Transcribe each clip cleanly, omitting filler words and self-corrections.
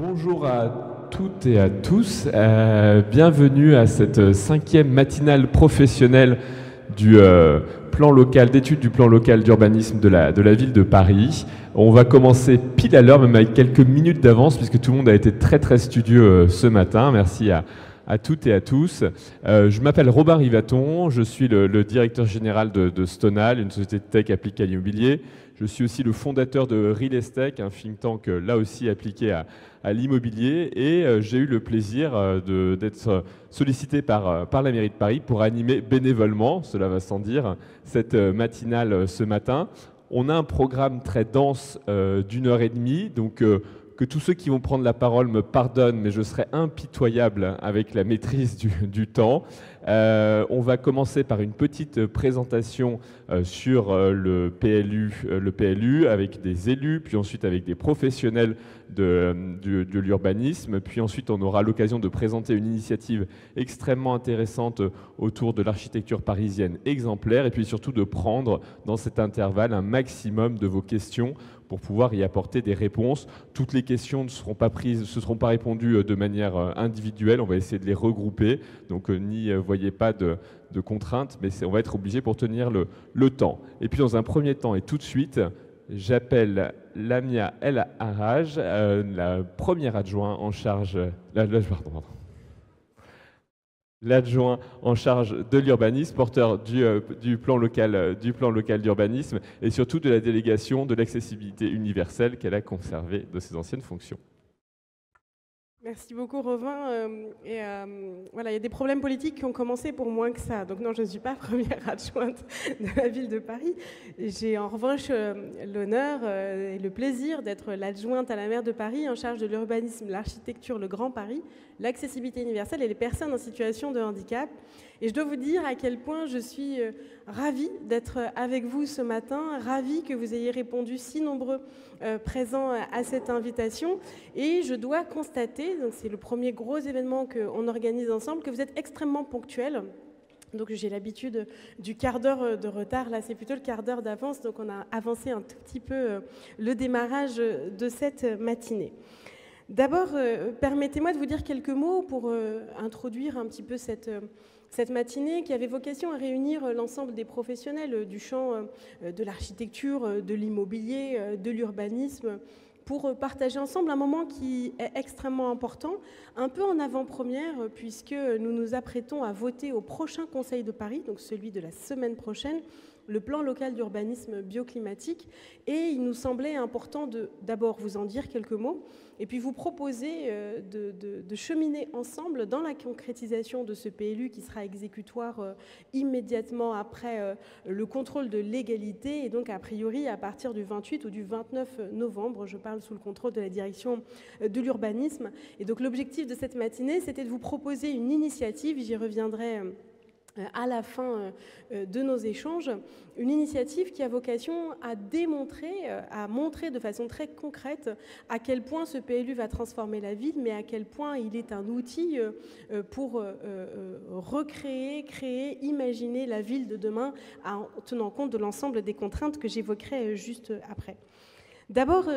Bonjour à toutes et à tous, bienvenue à cette cinquième matinale professionnelle du plan local, d'études du plan local d'urbanisme de la ville de Paris. On va commencer pile à l'heure, même avec quelques minutes d'avance, puisque tout le monde a été très studieux ce matin. Merci à toutes et à tous. Je m'appelle Robin Rivaton, je suis le directeur général de Stonal, une société de tech appliquée à l'immobilier. Je suis aussi le fondateur de Real Estate, un think tank là aussi appliqué à l'immobilier, et j'ai eu le plaisir d'être sollicité par la mairie de Paris pour animer bénévolement, cela va sans dire, cette matinale ce matin. On a un programme très dense d'1 heure et demie, donc que tous ceux qui vont prendre la parole me pardonnent, mais je serai impitoyable avec la maîtrise du temps. On va commencer par une petite présentation sur le PLU avec des élus, puis ensuite avec des professionnels de l'urbanisme, puis ensuite on aura l'occasion de présenter une initiative extrêmement intéressante autour de l'architecture parisienne exemplaire, et puis surtout de prendre dans cet intervalle un maximum de vos questions pour pouvoir y apporter des réponses. Toutes les questions ne seront pas prises, ce ne seront pas répondues de manière individuelle, on va essayer de les regrouper, donc n'y voyez pas de contraintes, mais on va être obligé pour tenir le temps. Et puis dans un premier temps et tout de suite, j'appelle Lamia El Haraj, la première adjointe en charge, l'adjoint en charge de l'urbanisme, porteur du plan local d'urbanisme et surtout de la délégation de l'accessibilité universelle qu'elle a conservée de ses anciennes fonctions. Merci beaucoup Robin. Voilà, il y a des problèmes politiques qui ont commencé pour moins que ça. Donc non, je ne suis pas première adjointe de la ville de Paris. J'ai en revanche l'honneur et le plaisir d'être l'adjointe à la maire de Paris en charge de l'urbanisme, l'architecture, le Grand Paris, l'accessibilité universelle et les personnes en situation de handicap. Et je dois vous dire à quel point je suis ravie d'être avec vous ce matin, ravie que vous ayez répondu si nombreux présents à cette invitation. Et je dois constater, donc c'est le premier gros événement qu'on organise ensemble, que vous êtes extrêmement ponctuels. Donc j'ai l'habitude du quart d'heure de retard, là c'est plutôt le quart d'heure d'avance, donc on a avancé un tout petit peu le démarrage de cette matinée. D'abord, permettez-moi de vous dire quelques mots pour introduire un petit peu cette matinée qui avait vocation à réunir l'ensemble des professionnels du champ de l'architecture, de l'immobilier, de l'urbanisme, pour partager ensemble un moment qui est extrêmement important, un peu en avant-première, puisque nous nous apprêtons à voter au prochain Conseil de Paris, donc celui de la semaine prochaine, le plan local d'urbanisme bioclimatique. Et il nous semblait important d'abord vous en dire quelques mots, et puis vous proposer de cheminer ensemble dans la concrétisation de ce PLU qui sera exécutoire immédiatement après le contrôle de légalité, et donc a priori à partir du 28 ou du 29 novembre, je parle sous le contrôle de la direction de l'urbanisme. Et donc l'objectif de cette matinée, c'était de vous proposer une initiative, j'y reviendrai à la fin de nos échanges, une initiative qui a vocation à démontrer, à montrer de façon très concrète à quel point ce PLU va transformer la ville, mais à quel point il est un outil pour recréer, créer, imaginer la ville de demain en tenant compte de l'ensemble des contraintes que j'évoquerai juste après. D'abord,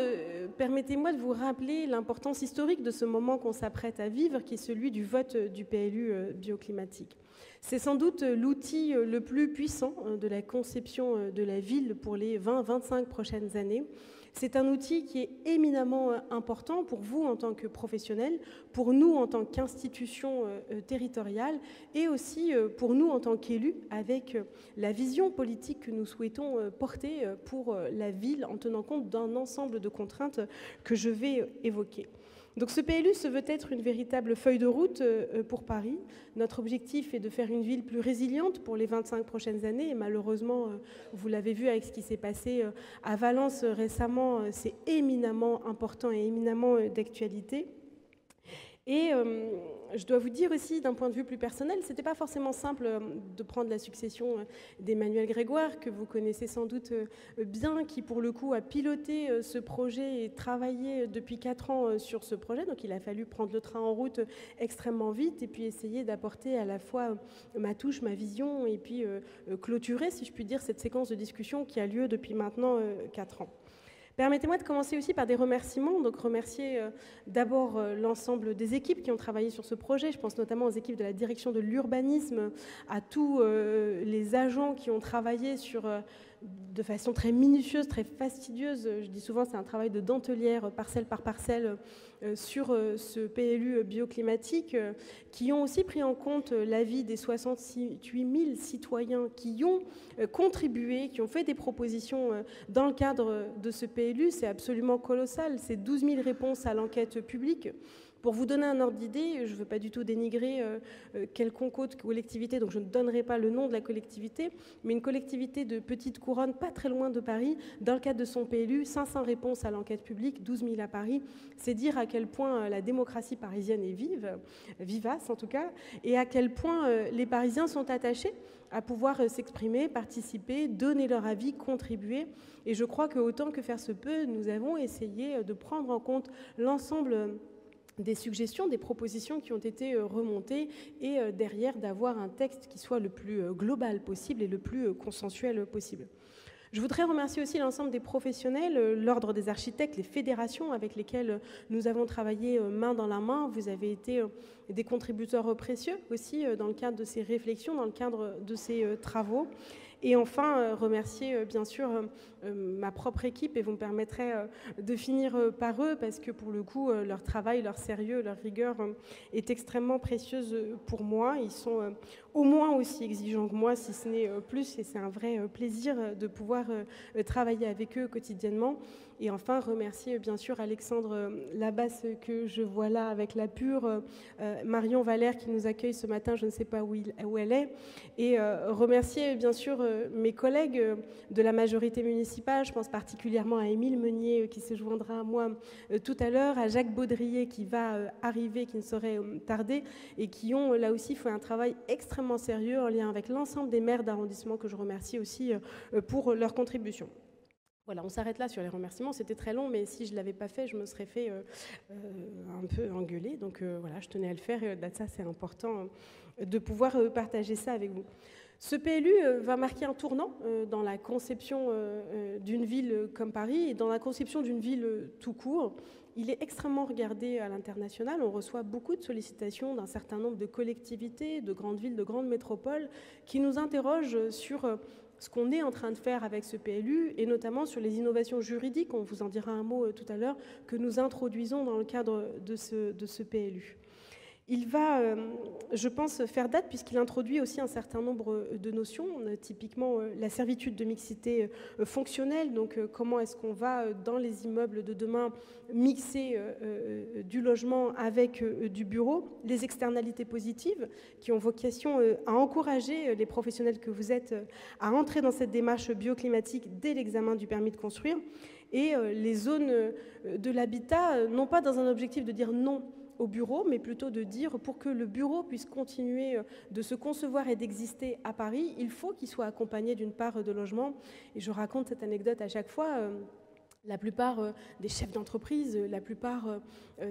permettez-moi de vous rappeler l'importance historique de ce moment qu'on s'apprête à vivre, qui est celui du vote du PLU bioclimatique. C'est sans doute l'outil le plus puissant de la conception de la ville pour les 20-25 prochaines années. C'est un outil qui est éminemment important pour vous en tant que professionnels, pour nous en tant qu'institution territoriale et aussi pour nous en tant qu'élus avec la vision politique que nous souhaitons porter pour la ville en tenant compte d'un ensemble de contraintes que je vais évoquer. Donc ce PLU se veut être une véritable feuille de route pour Paris. Notre objectif est de faire une ville plus résiliente pour les 25 prochaines années. Et malheureusement, vous l'avez vu avec ce qui s'est passé à Valence récemment, c'est éminemment important et éminemment d'actualité. Et je dois vous dire aussi, d'un point de vue plus personnel, ce n'était pas forcément simple de prendre la succession d'Emmanuel Grégoire, que vous connaissez sans doute bien, qui pour le coup a piloté ce projet et travaillé depuis 4 ans sur ce projet. Donc il a fallu prendre le train en route extrêmement vite et puis essayer d'apporter à la fois ma touche, ma vision et puis clôturer, si je puis dire, cette séquence de discussion qui a lieu depuis maintenant 4 ans. Permettez-moi de commencer aussi par des remerciements. Donc remercier d'abord l'ensemble des équipes qui ont travaillé sur ce projet. Je pense notamment aux équipes de la direction de l'urbanisme, à tous les agents qui ont travaillé de façon très minutieuse, très fastidieuse. Je dis souvent c'est un travail de dentelière, parcelle par parcelle, sur ce PLU bioclimatique, qui ont aussi pris en compte l'avis des 68 000 citoyens qui ont contribué, qui ont fait des propositions dans le cadre de ce PLU. C'est absolument colossal. C'est 12 000 réponses à l'enquête publique. Pour vous donner un ordre d'idée, je ne veux pas du tout dénigrer quelconque autre collectivité, donc je ne donnerai pas le nom de la collectivité, mais une collectivité de petite couronne, pas très loin de Paris, dans le cadre de son PLU, 500 réponses à l'enquête publique, 12 000 à Paris. C'est dire à quel point la démocratie parisienne est vivace en tout cas, et à quel point les Parisiens sont attachés à pouvoir s'exprimer, participer, donner leur avis, contribuer. Et je crois qu'autant que faire se peut, nous avons essayé de prendre en compte l'ensemble des suggestions, des propositions qui ont été remontées et derrière d'avoir un texte qui soit le plus global possible et le plus consensuel possible. Je voudrais remercier aussi l'ensemble des professionnels, l'Ordre des architectes, les fédérations avec lesquelles nous avons travaillé main dans la main. Vous avez été des contributeurs précieux aussi dans le cadre de ces réflexions, dans le cadre de ces travaux. Et enfin, remercier bien sûr ma propre équipe, et vous me permettrez de finir par eux, parce que pour le coup, leur travail, leur sérieux, leur rigueur est extrêmement précieuse pour moi. Ils sont au moins aussi exigeants que moi, si ce n'est plus, et c'est un vrai plaisir de pouvoir travailler avec eux quotidiennement. Et enfin, remercier bien sûr Alexandre Labasse, que je vois là avec la pure, Marion Valère qui nous accueille ce matin, je ne sais pas où elle est, et remercier bien sûr mes collègues de la majorité municipale. Je pense particulièrement à Émile Meunier qui se joindra à moi tout à l'heure, à Jacques Baudrier qui va arriver, qui ne saurait tarder, et qui ont là aussi fait un travail extrêmement sérieux en lien avec l'ensemble des maires d'arrondissement, que je remercie aussi pour leur contribution. Voilà, on s'arrête là sur les remerciements. C'était très long, mais si je ne l'avais pas fait, je me serais fait un peu engueuler. Donc voilà, je tenais à le faire, et au-delà de ça, c'est important de pouvoir partager ça avec vous. Ce PLU va marquer un tournant dans la conception d'une ville comme Paris et dans la conception d'une ville tout court. Il est extrêmement regardé à l'international. On reçoit beaucoup de sollicitations d'un certain nombre de collectivités, de grandes villes, de grandes métropoles, qui nous interrogent sur ce qu'on est en train de faire avec ce PLU, et notamment sur les innovations juridiques, on vous en dira un mot tout à l'heure, que nous introduisons dans le cadre de ce PLU. Il va, je pense, faire date puisqu'il introduit aussi un certain nombre de notions, typiquement la servitude de mixité fonctionnelle, donc comment est-ce qu'on va, dans les immeubles de demain, mixer du logement avec du bureau, les externalités positives qui ont vocation à encourager les professionnels que vous êtes à entrer dans cette démarche bioclimatique dès l'examen du permis de construire, et les zones de l'habitat, non pas dans un objectif de dire non au bureau, mais plutôt de dire pour que le bureau puisse continuer de se concevoir et d'exister à Paris, il faut qu'il soit accompagné d'une part de logement. Et je raconte cette anecdote à chaque fois. La plupart des chefs d'entreprise, la plupart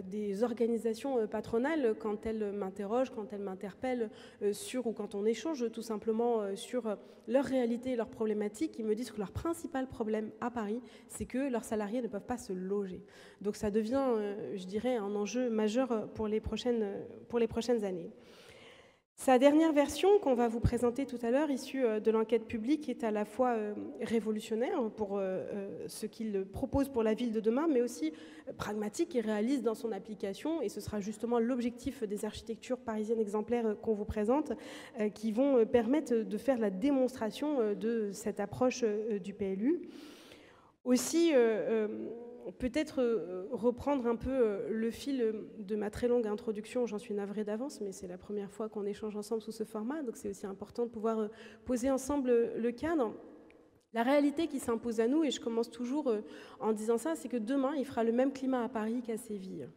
des organisations patronales, quand elles m'interrogent, quand elles m'interpellent sur, ou quand on échange tout simplement sur leur réalité et leurs problématiques, ils me disent que leur principal problème à Paris, c'est que leurs salariés ne peuvent pas se loger. Donc ça devient, je dirais, un enjeu majeur pour les prochaines années. Sa dernière version, qu'on va vous présenter tout à l'heure, issue de l'enquête publique, est à la fois révolutionnaire pour ce qu'il propose pour la ville de demain, mais aussi pragmatique et réaliste dans son application. Et ce sera justement l'objectif des architectures parisiennes exemplaires qu'on vous présente, qui vont permettre de faire la démonstration de cette approche du PLU. Aussi, peut-être reprendre un peu le fil de ma très longue introduction, j'en suis navrée d'avance, mais c'est la première fois qu'on échange ensemble sous ce format, donc c'est aussi important de pouvoir poser ensemble le cadre. La réalité qui s'impose à nous, et je commence toujours en disant ça, c'est que demain, il fera le même climat à Paris qu'à Séville.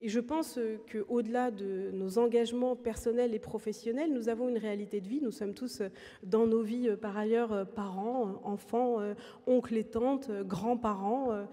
Et je pense qu'au-delà de nos engagements personnels et professionnels, nous avons une réalité de vie. Nous sommes tous dans nos vies, par ailleurs, parents, enfants, oncles et tantes, grands-parents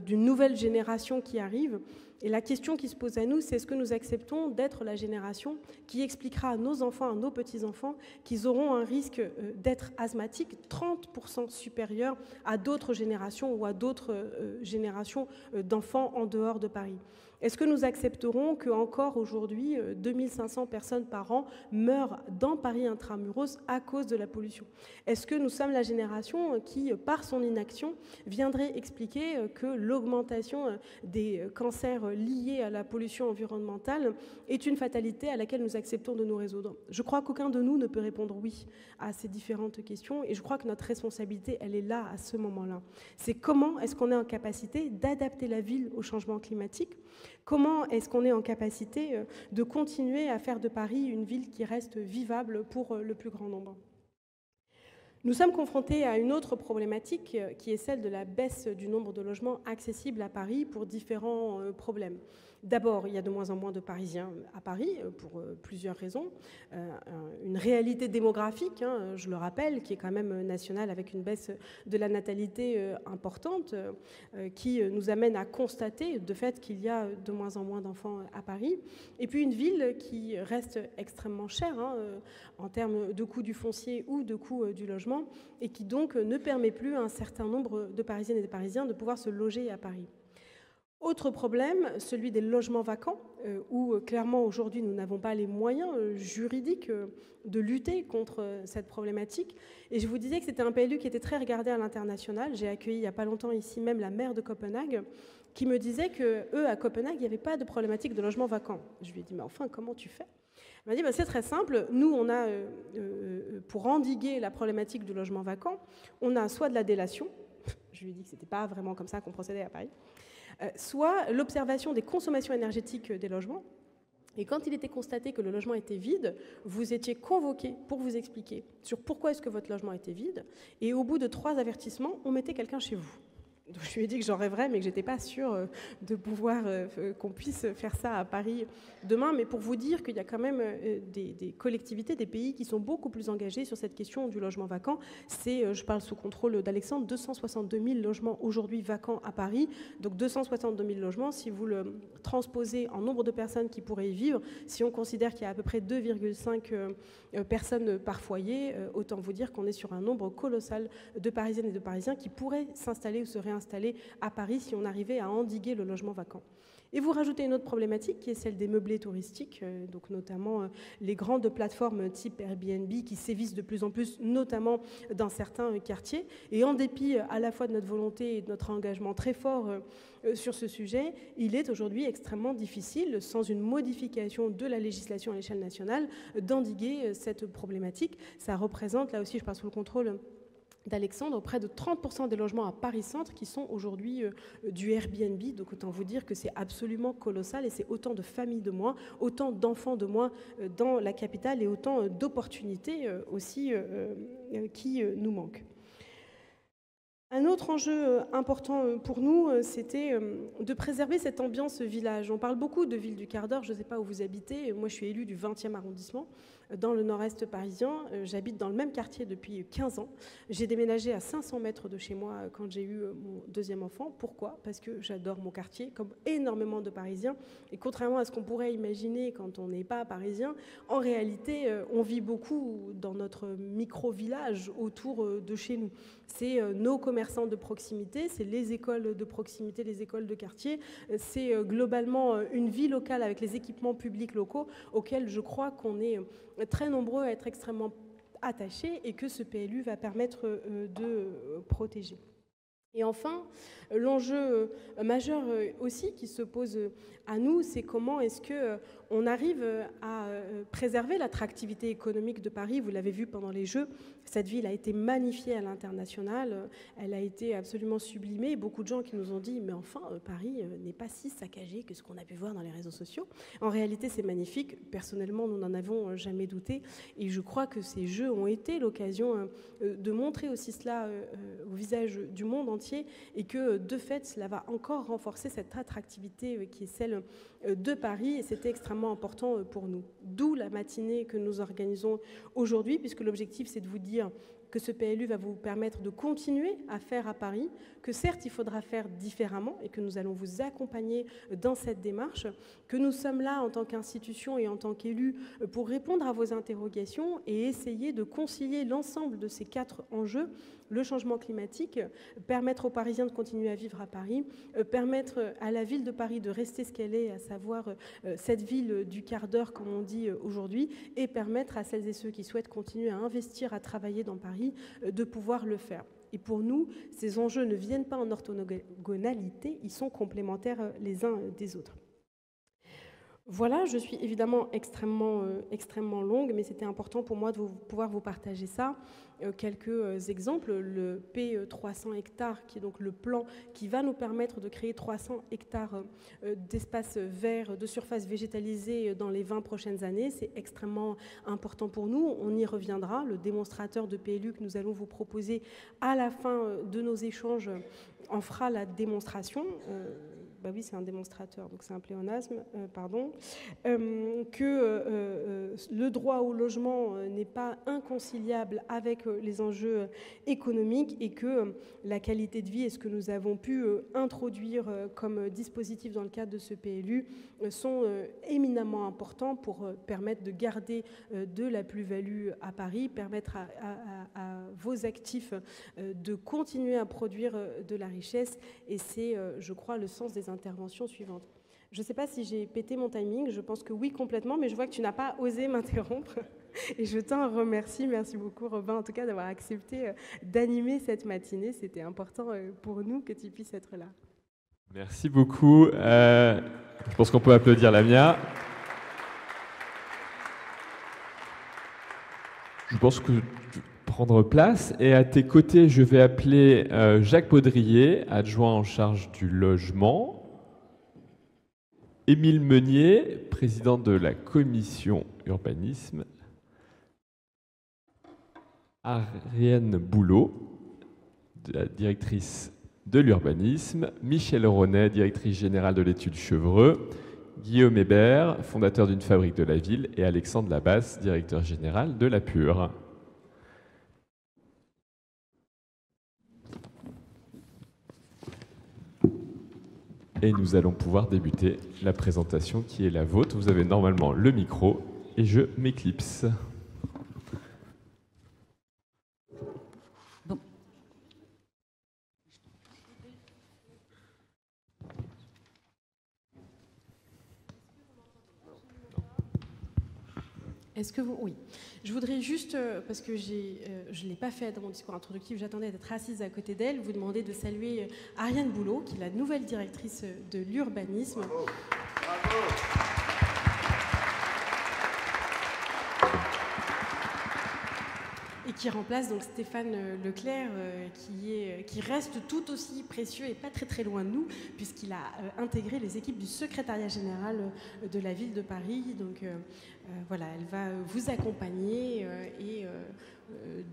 d'une nouvelle génération qui arrive. Et la question qui se pose à nous, c'est est-ce que nous acceptons d'être la génération qui expliquera à nos enfants, à nos petits-enfants, qu'ils auront un risque d'être asthmatiques 30% supérieur à d'autres générations ou à d'autres générations d'enfants en dehors de Paris? Est-ce que nous accepterons qu'encore aujourd'hui, 2500 personnes par an meurent dans Paris intramuros à cause de la pollution? Est-ce que nous sommes la génération qui, par son inaction, viendrait expliquer que l'augmentation des cancers liés à la pollution environnementale est une fatalité à laquelle nous acceptons de nous résoudre? Je crois qu'aucun de nous ne peut répondre oui à ces différentes questions, et je crois que notre responsabilité, elle est là, à ce moment-là. C'est comment est-ce qu'on est en capacité d'adapter la ville au changement climatique? Comment est-ce qu'on est en capacité de continuer à faire de Paris une ville qui reste vivable pour le plus grand nombre? Nous sommes confrontés à une autre problématique qui est celle de la baisse du nombre de logements accessibles à Paris pour différents problèmes. D'abord, il y a de moins en moins de Parisiens à Paris pour plusieurs raisons. Une réalité démographique, je le rappelle, qui est quand même nationale avec une baisse de la natalité importante qui nous amène à constater de fait qu'il y a de moins en moins d'enfants à Paris. Et puis une ville qui reste extrêmement chère en termes de coût du foncier ou de coût du logement et qui donc ne permet plus à un certain nombre de Parisiennes et de Parisiens de pouvoir se loger à Paris. Autre problème, celui des logements vacants, où clairement aujourd'hui nous n'avons pas les moyens juridiques de lutter contre cette problématique. Et je vous disais que c'était un PLU qui était très regardé à l'international. J'ai accueilli il n'y a pas longtemps ici même la maire de Copenhague, qui me disait qu'eux, à Copenhague, il n'y avait pas de problématique de logements vacants. Je lui ai dit, mais enfin, comment tu fais? Elle m'a dit, c'est très simple, nous, on a, pour endiguer la problématique du logement vacant, on a soit de la délation, je lui ai dit que ce n'était pas vraiment comme ça qu'on procédait à Paris, soit l'observation des consommations énergétiques des logements. Et quand il était constaté que le logement était vide, vous étiez convoqué pour vous expliquer sur pourquoi est-ce que votre logement était vide. Et au bout de 3 avertissements, on mettait quelqu'un chez vous. Donc je lui ai dit que j'en rêverais, mais que je n'étais pas sûre de pouvoir qu'on puisse faire ça à Paris demain. Mais pour vous dire qu'il y a quand même des collectivités, des pays qui sont beaucoup plus engagés sur cette question du logement vacant. C'est, je parle sous contrôle d'Alexandre, 262 000 logements aujourd'hui vacants à Paris. Donc 262 000 logements, si vous le transposez en nombre de personnes qui pourraient y vivre, si on considère qu'il y a à peu près 2,5 personnes par foyer, autant vous dire qu'on est sur un nombre colossal de Parisiennes et de Parisiens qui pourraient s'installer ou se réinstaller à Paris si on arrivait à endiguer le logement vacant. Et vous rajoutez une autre problématique qui est celle des meublés touristiques, donc notamment les grandes plateformes type Airbnb qui sévissent de plus en plus, notamment dans certains quartiers. Et en dépit à la fois de notre volonté et de notre engagement très fort sur ce sujet, il est aujourd'hui extrêmement difficile, sans une modification de la législation à l'échelle nationale, d'endiguer cette problématique. Ça représente, là aussi je passe sous le contrôle d'Alexandre, près de 30% des logements à Paris-Centre qui sont aujourd'hui du Airbnb. Donc autant vous dire que c'est absolument colossal et c'est autant de familles de moins, autant d'enfants de moins dans la capitale et autant d'opportunités aussi qui nous manquent. Un autre enjeu important pour nous, c'était de préserver cette ambiance village. On parle beaucoup de ville du quart d'heure, je ne sais pas où vous habitez, moi je suis élue du 20e arrondissement, dans le nord-est parisien, j'habite dans le même quartier depuis 15 ans. J'ai déménagé à 500 mètres de chez moi quand j'ai eu mon deuxième enfant. Pourquoi? Parce que j'adore mon quartier, comme énormément de Parisiens. Et contrairement à ce qu'on pourrait imaginer quand on n'est pas parisien, en réalité, on vit beaucoup dans notre micro-village autour de chez nous. C'est nos commerçants de proximité, c'est les écoles de proximité, les écoles de quartier, c'est globalement une vie locale avec les équipements publics locaux auxquels je crois qu'on est très nombreux à être extrêmement attachés et que ce PLU va permettre de protéger. Et enfin, l'enjeu majeur aussi qui se pose à nous, c'est comment est-ce qu'on arrive à préserver l'attractivité économique de Paris. Vous l'avez vu pendant les Jeux, Cette ville a été magnifiée à l'international, elle a été absolument sublimée. Beaucoup de gens qui nous ont dit « mais enfin, Paris n'est pas si saccagé que ce qu'on a pu voir dans les réseaux sociaux ». En réalité, c'est magnifique. Personnellement, nous n'en avons jamais douté. Et je crois que ces Jeux ont été l'occasion de montrer aussi cela au visage du monde entier et que, de fait, cela va encore renforcer cette attractivité qui est celle de Paris. Et c'était extrêmement important pour nous. D'où la matinée que nous organisons aujourd'hui, puisque l'objectif, c'est de vous dire que ce PLU va vous permettre de continuer à faire à Paris, que certes, il faudra faire différemment et que nous allons vous accompagner dans cette démarche, que nous sommes là en tant qu'institution et en tant qu'élus pour répondre à vos interrogations et essayer de concilier l'ensemble de ces 4 enjeux, le changement climatique, permettre aux Parisiens de continuer à vivre à Paris, permettre à la ville de Paris de rester ce qu'elle est, à savoir cette ville du quart d'heure, comme on dit aujourd'hui, et permettre à celles et ceux qui souhaitent continuer à investir, à travailler dans Paris, de pouvoir le faire. Et pour nous, ces enjeux ne viennent pas en orthogonalité, ils sont complémentaires les uns des autres. Voilà, je suis évidemment extrêmement longue, mais c'était important pour moi de pouvoir vous partager ça. Quelques exemples, le P300 hectares, qui est donc le plan qui va nous permettre de créer 300 hectares d'espaces verts, de surfaces végétalisées dans les 20 prochaines années. C'est extrêmement important pour nous. On y reviendra. Le démonstrateur de PLU que nous allons vous proposer à la fin de nos échanges en fera la démonstration. Bah oui, c'est un démonstrateur, donc c'est un pléonasme, pardon, que le droit au logement n'est pas inconciliable avec les enjeux économiques et que la qualité de vie et ce que nous avons pu introduire comme dispositif dans le cadre de ce PLU sont éminemment importants pour permettre de garder de la plus-value à Paris, permettre à vos actifs de continuer à produire de la richesse et c'est, je crois, le sens des interventions suivantes. Je ne sais pas si j'ai pété mon timing, je pense que oui complètement, mais je vois que tu n'as pas osé m'interrompre et je t'en remercie. Merci beaucoup Robin en tout cas d'avoir accepté d'animer cette matinée, c'était important pour nous que tu puisses être là. Merci beaucoup, je pense qu'on peut applaudir Lamia. Je pense que prendre place. Et à tes côtés, je vais appeler Jacques Baudrier, adjoint en charge du logement, Émile Meunier, président de la commission urbanisme, Ariane Boulot, la directrice de l'urbanisme, Michel Ronet, directrice générale de l'étude Chevreux, Guillaume Hébert, fondateur d'une fabrique de la ville, et Alexandre Labasse, directeur général de la Pure. Et nous allons pouvoir débuter la présentation qui est la vôtre. Vous avez normalement le micro et je m'éclipse. Bon. Est-ce que vous... Oui. Je voudrais juste, parce que je ne l'ai pas fait dans mon discours introductif, j'attendais d'être assise à côté d'elle, vous demander de saluer Ariane Boulot, qui est la nouvelle directrice de l'urbanisme. Bravo. Bravo. Et qui remplace donc Stéphane Leclerc, qui reste tout aussi précieux et pas très loin de nous, puisqu'il a intégré les équipes du secrétariat général de la ville de Paris. Donc voilà, elle va vous accompagner et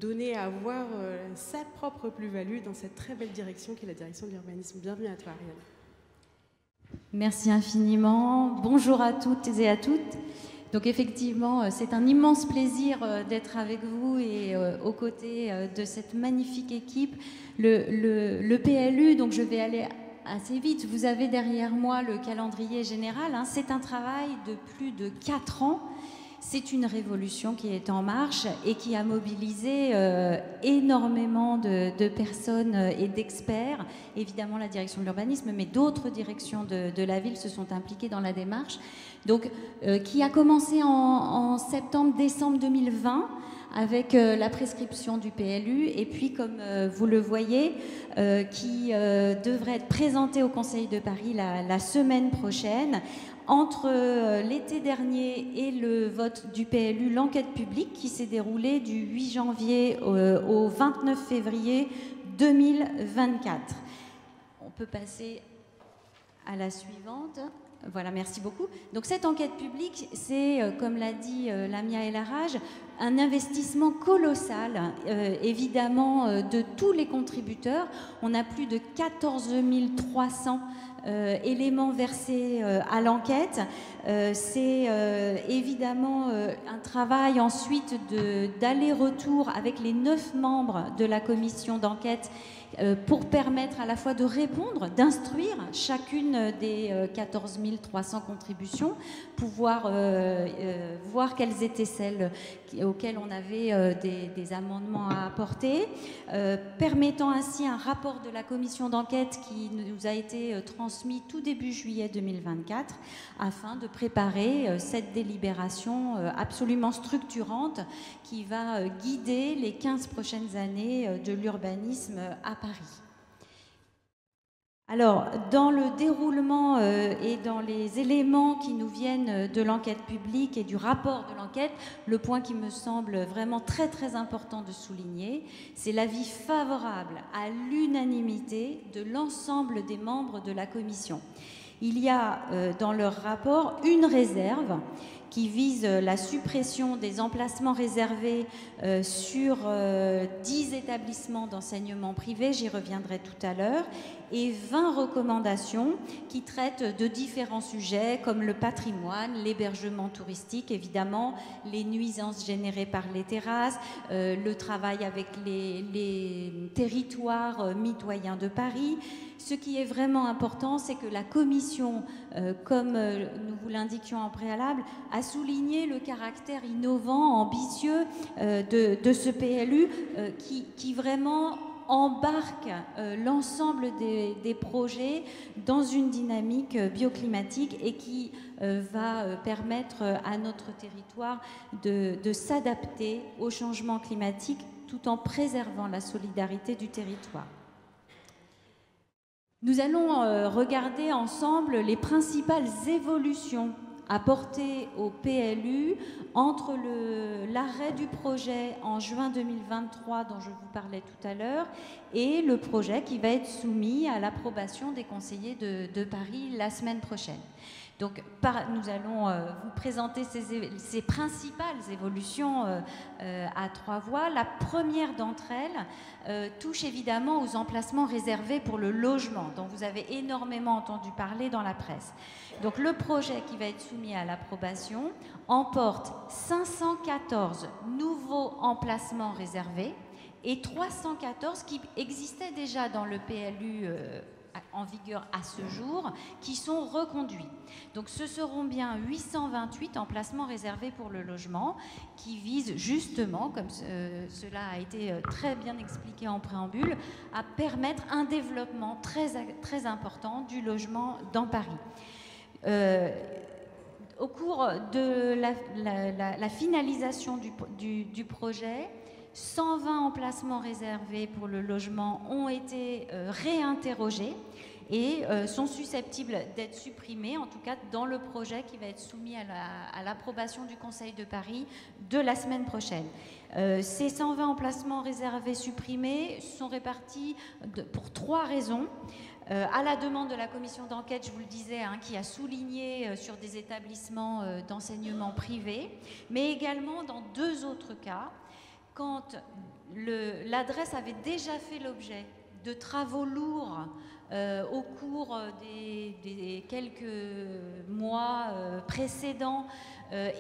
donner à voir sa propre plus-value dans cette très belle direction qui est la direction de l'urbanisme. Bienvenue à toi, Ariane. Merci infiniment. Bonjour à toutes et à toutes. Donc effectivement, c'est un immense plaisir d'être avec vous et aux côtés de cette magnifique équipe. Le PLU, donc je vais aller assez vite. Vous avez derrière moi le calendrier général. Hein. C'est un travail de plus de 4 ans. C'est une révolution qui est en marche et qui a mobilisé énormément de personnes et d'experts. Évidemment, la direction de l'urbanisme, mais d'autres directions de la ville se sont impliquées dans la démarche. Donc, qui a commencé en septembre-décembre 2020 avec la prescription du PLU et puis, comme vous le voyez, qui devrait être présenté au Conseil de Paris la semaine prochaine. Entre l'été dernier et le vote du PLU, l'enquête publique qui s'est déroulée du 8 janvier au 29 février 2024. On peut passer à la suivante. Voilà, merci beaucoup. Donc cette enquête publique, c'est, comme l'a dit Lamia El Harraj, un investissement colossal, évidemment, de tous les contributeurs. On a plus de 14 300 éléments versés à l'enquête. C'est évidemment un travail ensuite d'aller-retour avec les 9 membres de la commission d'enquête pour permettre à la fois de répondre, d'instruire chacune des 14 300 contributions, pouvoir voir quelles étaient celles auxquelles on avait des amendements à apporter, permettant ainsi un rapport de la commission d'enquête qui nous a été transmis tout début juillet 2024, afin de préparer cette délibération absolument structurante qui va guider les 15 prochaines années de l'urbanisme à Paris. Alors, dans le déroulement et dans les éléments qui nous viennent de l'enquête publique et du rapport de l'enquête, le point qui me semble vraiment très très important de souligner, c'est l'avis favorable à l'unanimité de l'ensemble des membres de la commission. Il y a dans leur rapport une réserve qui vise la suppression des emplacements réservés sur 10 établissements d'enseignement privé, j'y reviendrai tout à l'heure, et 20 recommandations qui traitent de différents sujets comme le patrimoine, l'hébergement touristique, évidemment, les nuisances générées par les terrasses, le travail avec les territoires mitoyens de Paris. Ce qui est vraiment important, c'est que la Commission, comme nous vous l'indiquions en préalable, a souligné le caractère innovant, ambitieux de ce PLU qui vraiment embarque l'ensemble des projets dans une dynamique bioclimatique et qui va permettre à notre territoire de s'adapter au changement climatique tout en préservant la solidarité du territoire. Nous allons regarder ensemble les principales évolutions apportées au PLU entre l'arrêt du projet en juin 2023 dont je vous parlais tout à l'heure et le projet qui va être soumis à l'approbation des conseillers de Paris la semaine prochaine. Donc, nous allons vous présenter ces principales évolutions à 3 voies. La première d'entre elles touche évidemment aux emplacements réservés pour le logement, dont vous avez énormément entendu parler dans la presse. Donc, le projet qui va être soumis à l'approbation emporte 514 nouveaux emplacements réservés et 314 qui existaient déjà dans le PLU en vigueur à ce jour, qui sont reconduits. Donc ce seront bien 828 emplacements réservés pour le logement qui visent justement, comme cela a été très bien expliqué en préambule, à permettre un développement très important du logement dans Paris. Au cours de la finalisation du projet, 120 emplacements réservés pour le logement ont été réinterrogés et sont susceptibles d'être supprimés, en tout cas dans le projet qui va être soumis à l'approbation du Conseil de Paris de la semaine prochaine. Ces 120 emplacements réservés supprimés sont répartis pour 3 raisons. À la demande de la commission d'enquête, je vous le disais, qui a souligné sur des établissements d'enseignement privé, mais également dans 2 autres cas, quand l'adresse avait déjà fait l'objet de travaux lourds au cours des quelques mois précédents,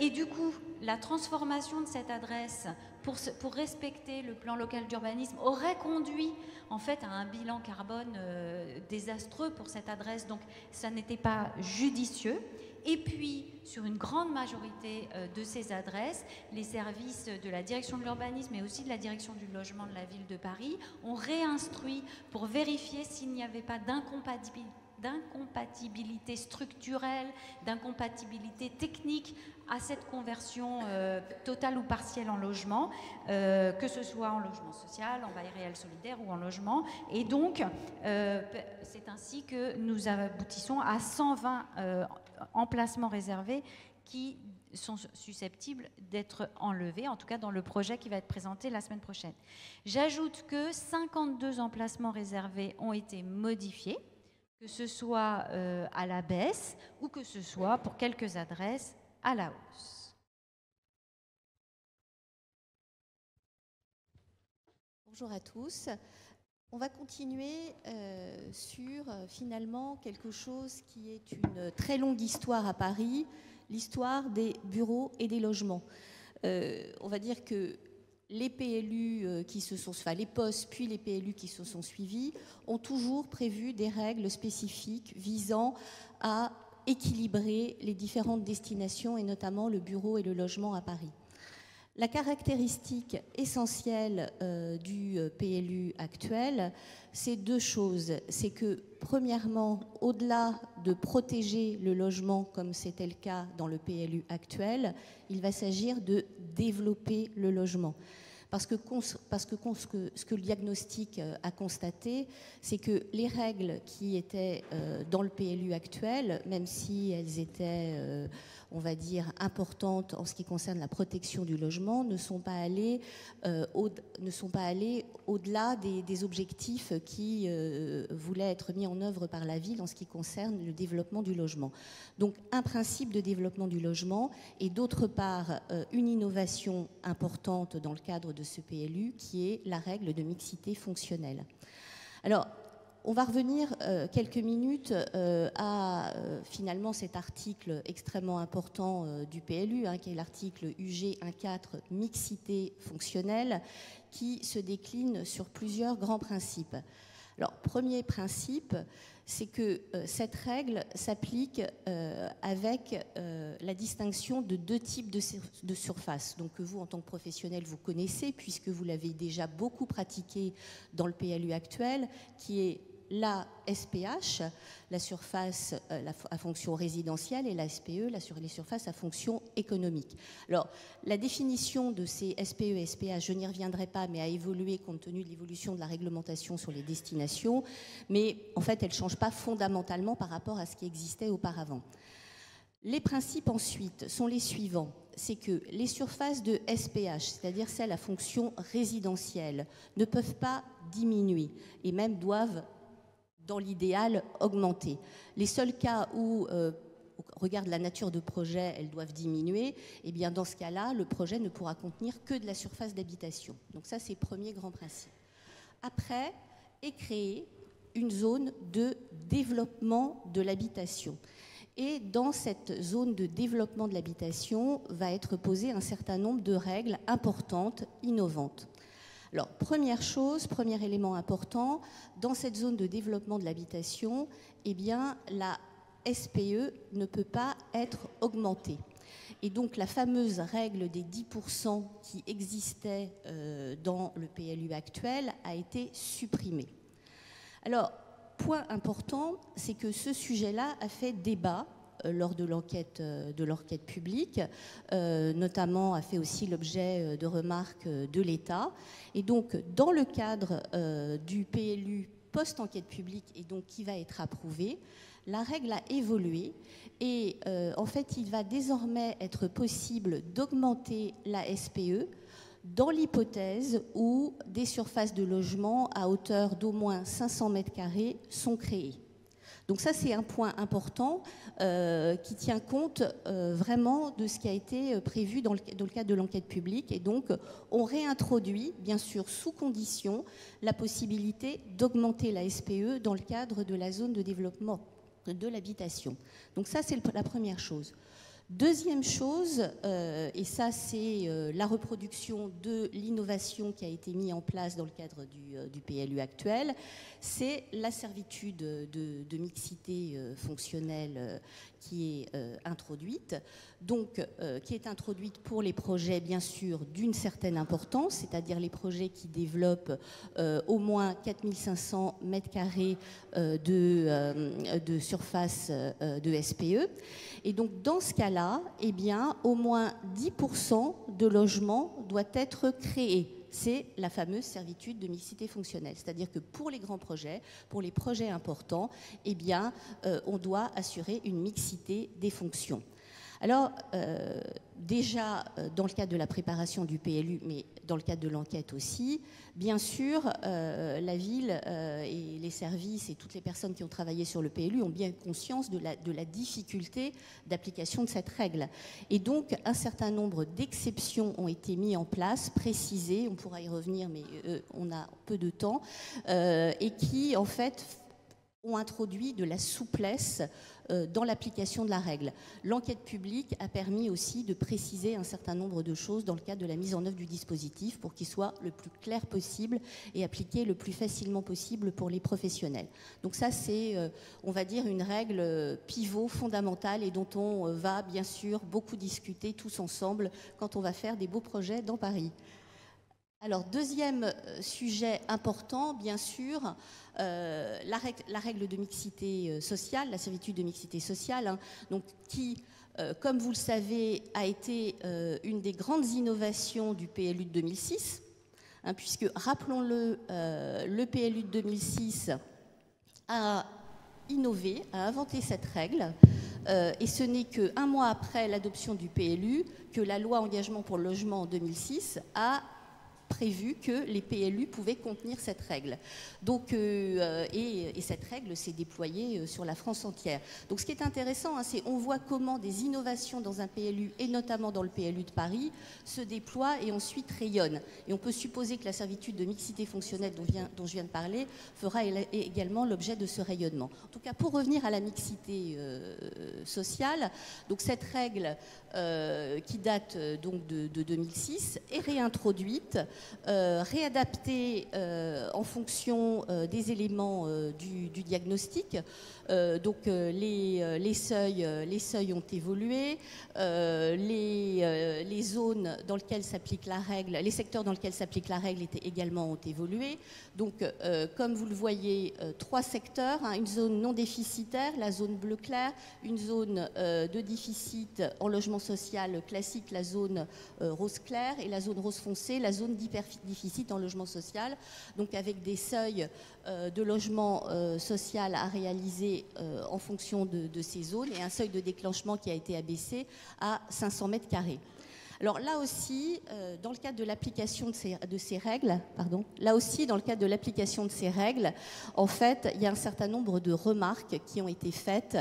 et du coup, la transformation de cette adresse pour respecter le plan local d'urbanisme aurait conduit en fait à un bilan carbone désastreux pour cette adresse, donc ça n'était pas judicieux. Et puis, sur une grande majorité de ces adresses, les services de la direction de l'urbanisme et aussi de la direction du logement de la ville de Paris ont réinstruit pour vérifier s'il n'y avait pas d'incompatibilité d'incompatibilité structurelle, d'incompatibilité technique à cette conversion totale ou partielle en logement, que ce soit en logement social, en bail réel solidaire ou en logement. Et donc, c'est ainsi que nous aboutissons à 120 emplacements réservés qui sont susceptibles d'être enlevés, en tout cas dans le projet qui va être présenté la semaine prochaine. J'ajoute que 52 emplacements réservés ont été modifiés, que ce soit à la baisse ou que ce soit pour quelques adresses à la hausse. Bonjour à tous. On va continuer sur finalement quelque chose qui est une très longue histoire à Paris, l'histoire des bureaux et des logements. On va dire que les PLU qui se sont, enfin les POS puis les PLU qui se sont suivis ont toujours prévu des règles spécifiques visant à équilibrer les différentes destinations et notamment le bureau et le logement à Paris. La caractéristique essentielle du PLU actuel, c'est deux choses. C'est que, premièrement, au-delà de protéger le logement, comme c'était le cas dans le PLU actuel, il va s'agir de développer le logement. Parce que ce que le diagnostic a constaté, c'est que les règles qui étaient dans le PLU actuel, même si elles étaient, on va dire, importantes en ce qui concerne la protection du logement, ne sont pas allées au-delà des objectifs qui voulaient être mis en œuvre par la ville en ce qui concerne le développement du logement. Donc un principe de développement du logement et d'autre part une innovation importante dans le cadre de ce PLU qui est la règle de mixité fonctionnelle. Alors, on va revenir quelques minutes à finalement cet article extrêmement important du PLU, qui est l'article UG 1.4 mixité fonctionnelle, qui se décline sur plusieurs grands principes. Alors, premier principe, c'est que cette règle s'applique avec la distinction de deux types de surfaces, donc que vous, en tant que professionnel, vous connaissez, puisque vous l'avez déjà beaucoup pratiqué dans le PLU actuel, qui est la SPH, la surface à fonction résidentielle, et la SPE, les surfaces à fonction économique. Alors, la définition de ces SPE et SPH, je n'y reviendrai pas, mais a évolué compte tenu de l'évolution de la réglementation sur les destinations, mais en fait, elle ne change pas fondamentalement par rapport à ce qui existait auparavant. Les principes ensuite sont les suivants. C'est que les surfaces de SPH, c'est-à-dire celles à fonction résidentielle, ne peuvent pas diminuer et même doivent, dans l'idéal, augmenter. Les seuls cas où, au regard de la nature de projet, elles doivent diminuer, eh bien dans ce cas-là, le projet ne pourra contenir que de la surface d'habitation. Donc ça, c'est le premier grand principe. Après est créée une zone de développement de l'habitation. Et dans cette zone de développement de l'habitation va être posé un certain nombre de règles importantes, innovantes. Alors, première chose, premier élément important, dans cette zone de développement de l'habitation, eh bien, la SPE ne peut pas être augmentée. Et donc, la fameuse règle des 10% qui existait dans le PLU actuel a été supprimée. Alors, point important, c'est que ce sujet-là a fait débat lors de l'enquête publique, notamment a fait aussi l'objet de remarques de l'État. Et donc, dans le cadre du PLU post-enquête publique, et donc qui va être approuvé, la règle a évolué et en fait, il va désormais être possible d'augmenter la SPE dans l'hypothèse où des surfaces de logement à hauteur d'au moins 500 mètres carrés sont créées. Donc ça, c'est un point important qui tient compte vraiment de ce qui a été prévu dans le cadre de l'enquête publique. Et donc, on réintroduit, bien sûr, sous condition, la possibilité d'augmenter la SPE dans le cadre de la zone de développement de l'habitation. Donc ça, c'est la première chose. Deuxième chose, et ça c'est la reproduction de l'innovation qui a été mise en place dans le cadre du PLU actuel, c'est la servitude de mixité fonctionnelle qui est introduite, donc qui est introduite pour les projets bien sûr d'une certaine importance, c'est-à-dire les projets qui développent au moins 4500 m² de surface de SPE. Et donc dans ce cas-là, eh bien, au moins 10% de logements doit être créé. C'est la fameuse servitude de mixité fonctionnelle. C'est-à-dire que pour les grands projets, pour les projets importants, eh bien, on doit assurer une mixité des fonctions. Alors, déjà, dans le cadre de la préparation du PLU, mais dans le cadre de l'enquête aussi, bien sûr, la ville et les services et toutes les personnes qui ont travaillé sur le PLU ont bien conscience de la difficulté d'application de cette règle. Et donc, un certain nombre d'exceptions ont été mises en place, précisées, on pourra y revenir, mais on a peu de temps, et qui, en fait, ont introduit de la souplesse dans l'application de la règle. L'enquête publique a permis aussi de préciser un certain nombre de choses dans le cadre de la mise en œuvre du dispositif pour qu'il soit le plus clair possible et appliqué le plus facilement possible pour les professionnels. Donc ça, c'est, on va dire, une règle pivot fondamentale et dont on va bien sûr beaucoup discuter tous ensemble quand on va faire des beaux projets dans Paris. Alors, deuxième sujet important, bien sûr, la règle de mixité sociale, la servitude de mixité sociale, hein, donc, qui, comme vous le savez, a été une des grandes innovations du PLU de 2006, hein, puisque, rappelons-le, le PLU de 2006 a innové, a inventé cette règle, et ce n'est qu'un mois après l'adoption du PLU que la loi Engagement pour le logement en 2006 a prévu que les PLU pouvaient contenir cette règle. Donc, et cette règle s'est déployée sur la France entière. Donc ce qui est intéressant, hein, c'est on voit comment des innovations dans un PLU, et notamment dans le PLU de Paris, se déploient et ensuite rayonnent. Et on peut supposer que la servitude de mixité fonctionnelle dont je viens de parler fera également l'objet de ce rayonnement. En tout cas, pour revenir à la mixité sociale, donc cette règle qui date donc de 2006 est réintroduite, réadaptée en fonction des éléments du diagnostic. Donc les seuils ont évolué, les zones dans lesquelles s'applique la règle, les secteurs dans lesquels s'applique la règle également ont évolué. Donc comme vous le voyez, 3 secteurs, hein, une zone non déficitaire, la zone bleu clair, une zone de déficit en logement social classique, la zone rose clair, et la zone rose foncé, la zone d'hyper-déficit en logement social, donc avec des seuils de logement social à réaliser en fonction de ces zones et un seuil de déclenchement qui a été abaissé à 500 m². Alors là aussi, dans le cadre de l'application de ces règles, en fait, il y a un certain nombre de remarques qui ont été faites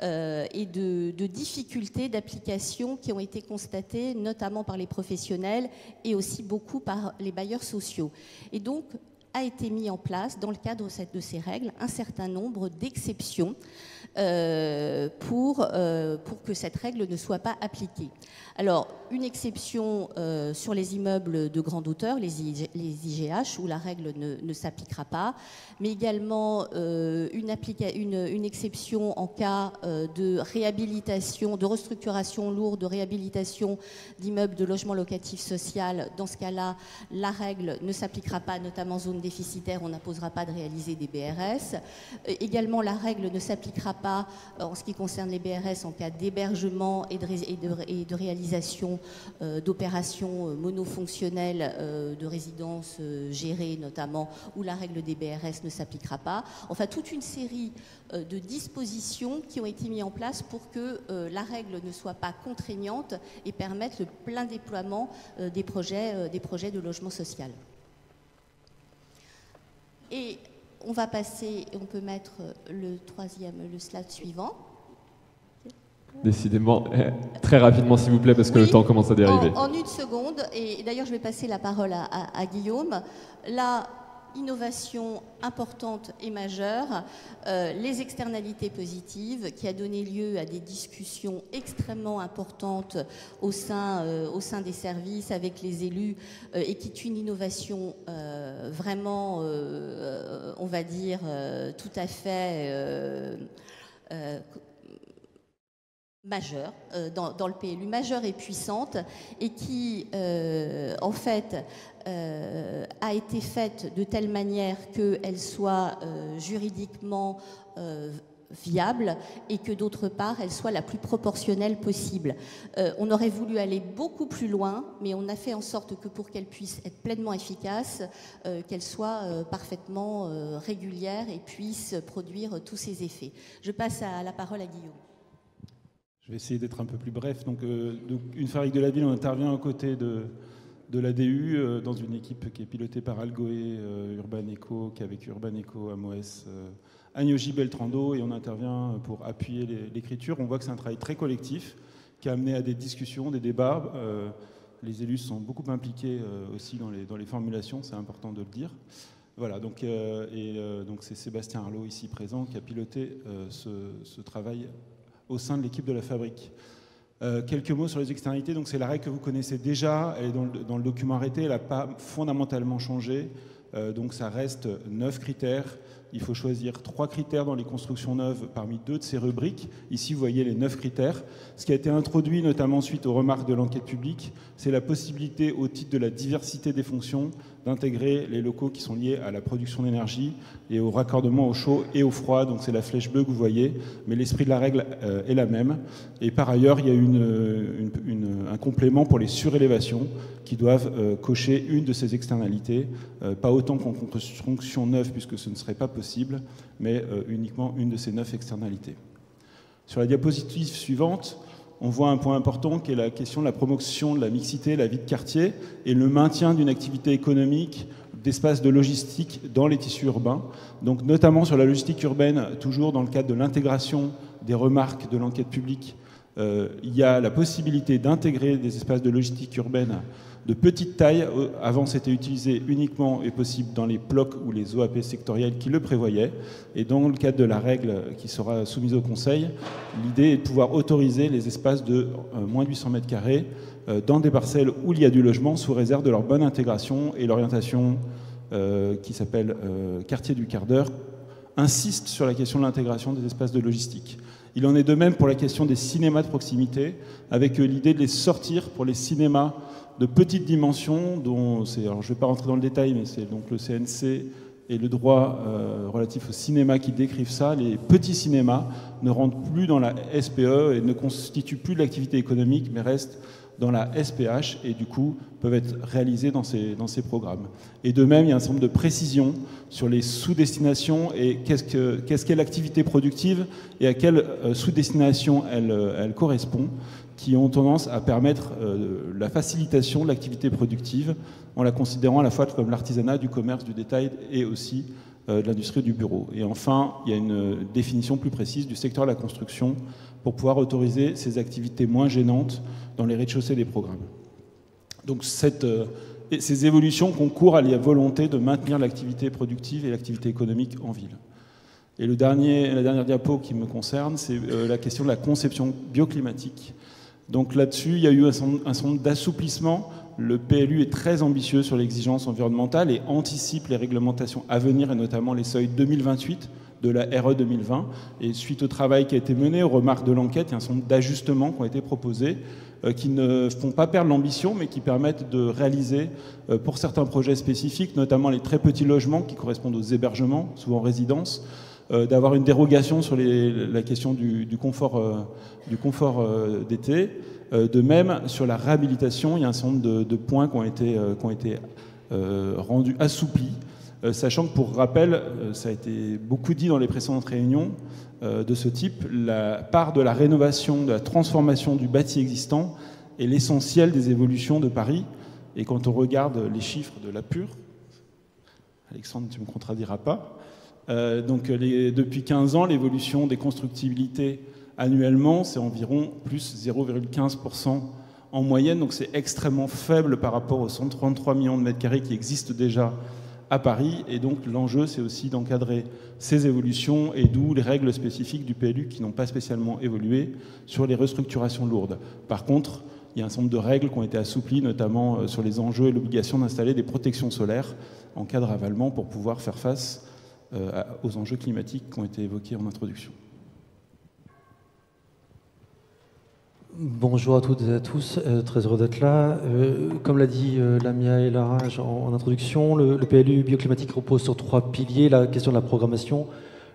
et de difficultés d'application qui ont été constatées, notamment par les professionnels et aussi beaucoup par les bailleurs sociaux. Et donc, a été mis en place, dans le cadre de ces règles, un certain nombre d'exceptions pour que cette règle ne soit pas appliquée. Alors, une exception sur les immeubles de grande hauteur, les IGH, où la règle ne s'appliquera pas, mais également une exception en cas de réhabilitation, de restructuration lourde, de réhabilitation d'immeubles de logement locatif social. Dans ce cas-là, la règle ne s'appliquera pas, notamment zone déficitaire, on n'imposera pas de réaliser des BRS. Également, la règle ne s'appliquera pas en ce qui concerne les BRS en cas d'hébergement et de réalisation d'opérations monofonctionnelles de résidences gérées notamment, où la règle des BRS ne s'appliquera pas. Enfin, toute une série de dispositions qui ont été mises en place pour que la règle ne soit pas contraignante et permette le plein déploiement des projets de logement social. Et on va passer, on peut mettre le slide suivant. Décidément, très rapidement s'il vous plaît, parce que oui, le temps commence à dériver. En une seconde, et d'ailleurs je vais passer la parole à Guillaume. Là, innovation importante et majeure, les externalités positives, qui a donné lieu à des discussions extrêmement importantes au sein des services avec les élus, et qui est une innovation vraiment, on va dire, tout à fait majeure dans le PLU, majeure et puissante, et qui, en fait, a été faite de telle manière qu'elle soit juridiquement viable et que d'autre part elle soit la plus proportionnelle possible. On aurait voulu aller beaucoup plus loin, mais on a fait en sorte que pour qu'elle puisse être pleinement efficace, qu'elle soit parfaitement régulière et puisse produire tous ses effets. Je passe la parole à Guillaume. Je vais essayer d'être un peu plus bref. Donc une fabrique de la ville, on intervient aux côtés de l'ADU dans une équipe qui est pilotée par Algoé, Urban Eco, qui est avec Urban Eco, Amoes, Agnoji, Beltrando, et on intervient pour appuyer l'écriture. On voit que c'est un travail très collectif qui a amené à des discussions, des débats. Les élus sont beaucoup impliqués aussi dans les formulations, c'est important de le dire. Voilà, donc c'est Sébastien Arlot, ici présent, qui a piloté ce travail au sein de l'équipe de la fabrique. Quelques mots sur les externalités. Donc c'est la règle que vous connaissez déjà, elle est dans le document arrêté, elle n'a pas fondamentalement changé. Donc ça reste 9 critères. Il faut choisir 3 critères dans les constructions neuves parmi 2 de ces rubriques. Ici, vous voyez les 9 critères. Ce qui a été introduit, notamment suite aux remarques de l'enquête publique, c'est la possibilité, au titre de la diversité des fonctions, d'intégrer les locaux qui sont liés à la production d'énergie et au raccordement au chaud et au froid. Donc c'est la flèche bleue que vous voyez, mais l'esprit de la règle est la même. Et par ailleurs, il y a un complément pour les surélévations qui doivent cocher une de ces externalités, pas autant qu'en construction neuve, puisque ce ne serait pas possible, mais uniquement une de ces 9 externalités. Sur la diapositive suivante, on voit un point important qui est la question de la promotion de la mixité, la vie de quartier et le maintien d'une activité économique, d'espace de logistique dans les tissus urbains. Donc notamment sur la logistique urbaine, toujours dans le cadre de l'intégration des remarques de l'enquête publique, il y a la possibilité d'intégrer des espaces de logistique urbaine de petite taille. Avant, c'était utilisé uniquement et possible dans les PLOC ou les OAP sectoriels qui le prévoyaient. Et dans le cadre de la règle qui sera soumise au Conseil, l'idée est de pouvoir autoriser les espaces de moins de 800 mètres carrés dans des parcelles où il y a du logement, sous réserve de leur bonne intégration. Et l'orientation qui s'appelle quartier du quart d'heure insiste sur la question de l'intégration des espaces de logistique. Il en est de même pour la question des cinémas de proximité, avec l'idée de les sortir pour les cinémas de petites dimensions, dont alors je ne vais pas rentrer dans le détail, mais c'est donc le CNC et le droit relatif au cinéma qui décrivent ça. Les petits cinémas ne rentrent plus dans la SPE et ne constituent plus de l'activité économique, mais restent dans la SPH et du coup peuvent être réalisés dans ces programmes. Et de même, il y a un certain nombre de précisions sur les sous-destinations et qu'est-ce qu'est l'activité productive et à quelle sous-destination elle correspond, qui ont tendance à permettre la facilitation de l'activité productive en la considérant à la fois comme l'artisanat, du commerce, du détail et aussi de l'industrie du bureau. Et enfin, il y a une définition plus précise du secteur de la construction pour pouvoir autoriser ces activités moins gênantes dans les rez-de-chaussée des programmes. Donc ces évolutions concourent à la volonté de maintenir l'activité productive et l'activité économique en ville. Et la dernière diapo qui me concerne, c'est la question de la conception bioclimatique. Donc là-dessus, il y a eu un certain nombre d'assouplissements. Le PLU est très ambitieux sur l'exigence environnementale et anticipe les réglementations à venir, et notamment les seuils 2028 de la RE 2020. Et suite au travail qui a été mené, aux remarques de l'enquête, il y a un certain nombre d'ajustements qui ont été proposés, qui ne font pas perdre l'ambition, mais qui permettent de réaliser, pour certains projets spécifiques, notamment les très petits logements qui correspondent aux hébergements, souvent résidences, d'avoir une dérogation sur la question du confort d'été. De même, sur la réhabilitation, il y a un certain nombre de points qui ont été rendus assouplis, sachant que, pour rappel, ça a été beaucoup dit dans les précédentes réunions de ce type, la part de la rénovation, de la transformation du bâti existant est l'essentiel des évolutions de Paris. Et quand on regarde les chiffres de l'APUR, Alexandre, tu ne me contrediras pas, depuis 15 ans, l'évolution des constructibilités annuellement, c'est environ plus 0,15% en moyenne. Donc c'est extrêmement faible par rapport aux 133 millions de mètres carrés qui existent déjà à Paris, et donc l'enjeu c'est aussi d'encadrer ces évolutions, et d'où les règles spécifiques du PLU qui n'ont pas spécialement évolué sur les restructurations lourdes. Par contre, il y a un certain nombre de règles qui ont été assouplies, notamment sur les enjeux et l'obligation d'installer des protections solaires en cas de ravalement pour pouvoir faire face aux enjeux climatiques qui ont été évoqués en introduction. Bonjour à toutes et à tous, très heureux d'être là. Comme l'a dit Lamia et Lara en introduction, le PLU bioclimatique repose sur 3 piliers: la question de la programmation,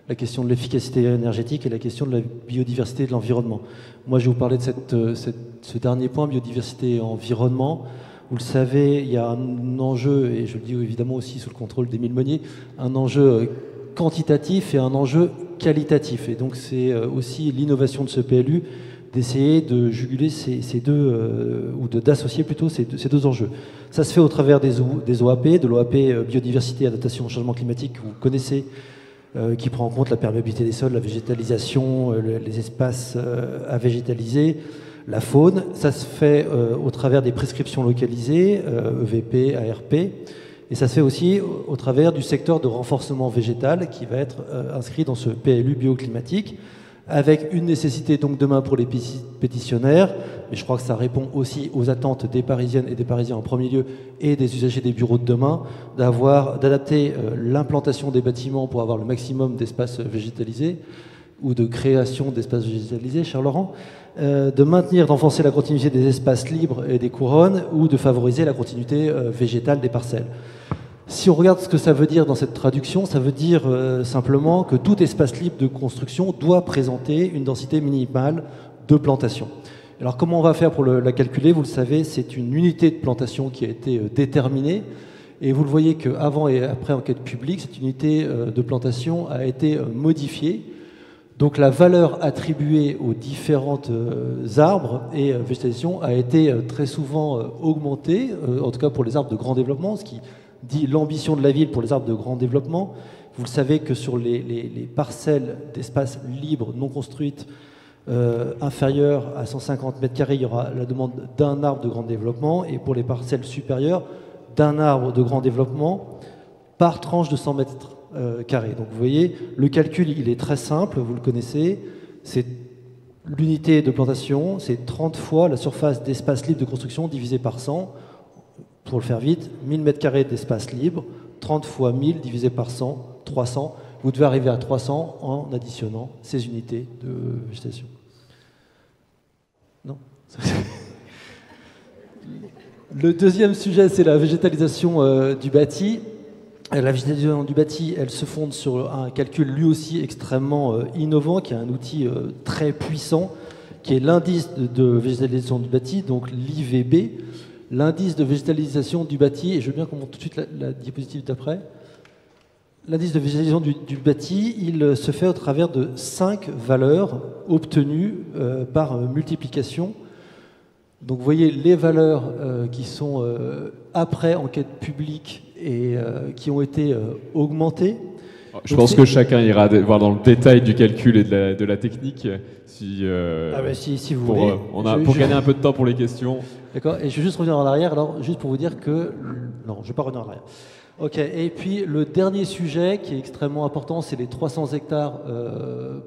la question de l'efficacité énergétique et la question de la biodiversité et de l'environnement. Moi, je vais vous parler de ce dernier point, biodiversité et environnement. Vous le savez, il y a un enjeu, et je le dis évidemment aussi sous le contrôle d'Émile Meunier, un enjeu quantitatif et un enjeu qualitatif. Et donc c'est aussi l'innovation de ce PLU d'essayer de juguler ces deux, ou d'associer plutôt ces deux enjeux. Ça se fait au travers des OAP, de l'OAP biodiversité, adaptation au changement climatique, que vous connaissez, qui prend en compte la perméabilité des sols, la végétalisation, les espaces à végétaliser, la faune. Ça se fait au travers des prescriptions localisées, EVP, ARP, et ça se fait aussi au travers du secteur de renforcement végétal qui va être inscrit dans ce PLU bioclimatique, avec une nécessité donc demain pour les pétitionnaires, mais je crois que ça répond aussi aux attentes des Parisiennes et des Parisiens en premier lieu et des usagers des bureaux de demain, d'adapter l'implantation des bâtiments pour avoir le maximum d'espaces végétalisés ou de création d'espaces végétalisés, cher Laurent, de maintenir, d'enforcer la continuité des espaces libres et des couronnes ou de favoriser la continuité végétale des parcelles. Si on regarde ce que ça veut dire dans cette traduction, ça veut dire simplement que tout espace libre de construction doit présenter une densité minimale de plantation. Alors comment on va faire pour la calculer? Vous le savez, c'est une unité de plantation qui a été déterminée, et vous le voyez qu'avant et après enquête publique, cette unité de plantation a été modifiée. Donc la valeur attribuée aux différents arbres et végétation a été très souvent augmentée, en tout cas pour les arbres de grand développement, ce qui dit l'ambition de la ville pour les arbres de grand développement. Vous le savez que sur les parcelles d'espace libre non construites inférieures à 150 mètres carrés, il y aura la demande d'un arbre de grand développement, et pour les parcelles supérieures, d'un arbre de grand développement par tranche de 100 mètres carrés. Donc vous voyez, le calcul il est très simple, vous le connaissez, c'est l'unité de plantation, c'est 30 fois la surface d'espace libre de construction divisé par 100. Pour le faire vite, 1000 m² d'espace libre, 30 fois 1000 divisé par 100, 300. Vous devez arriver à 300 en additionnant ces unités de végétation. Non. Le deuxième sujet, c'est la végétalisation du bâti. La végétalisation du bâti, elle se fonde sur un calcul lui aussi extrêmement innovant, qui est un outil très puissant, qui est l'indice de végétalisation du bâti, donc l'IVB. L'indice de végétalisation du bâti, et je veux bien qu'on monte tout de suite la diapositive d'après. L'indice de végétalisation du bâti, il se fait au travers de 5 valeurs obtenues par multiplication. Donc vous voyez les valeurs qui sont après enquête publique et qui ont été augmentées. Je pense que chacun ira voir dans le détail du calcul et de la technique si vous voulez. Pour gagner un peu de temps pour les questions. D'accord, et je vais juste revenir en arrière, alors juste pour vous dire que... Non, je ne vais pas revenir en arrière. Ok, et puis le dernier sujet qui est extrêmement important, c'est les 300 hectares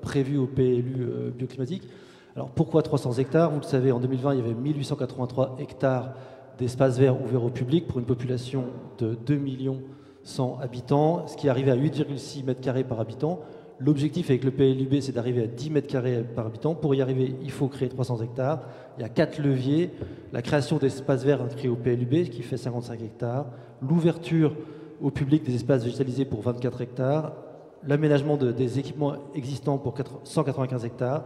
prévus au PLU bioclimatique. Alors pourquoi 300 hectares? Vous le savez, en 2020, il y avait 1883 hectares d'espaces verts ouverts au public pour une population de 2 100 habitants, ce qui arrivait à 8,6 m² par habitant. L'objectif avec le PLUB, c'est d'arriver à 10 m² par habitant. Pour y arriver, il faut créer 300 hectares. Il y a 4 leviers. La création d'espaces verts inscrits au PLUB, qui fait 55 hectares. L'ouverture au public des espaces végétalisés pour 24 hectares. L'aménagement des équipements existants pour 195 hectares.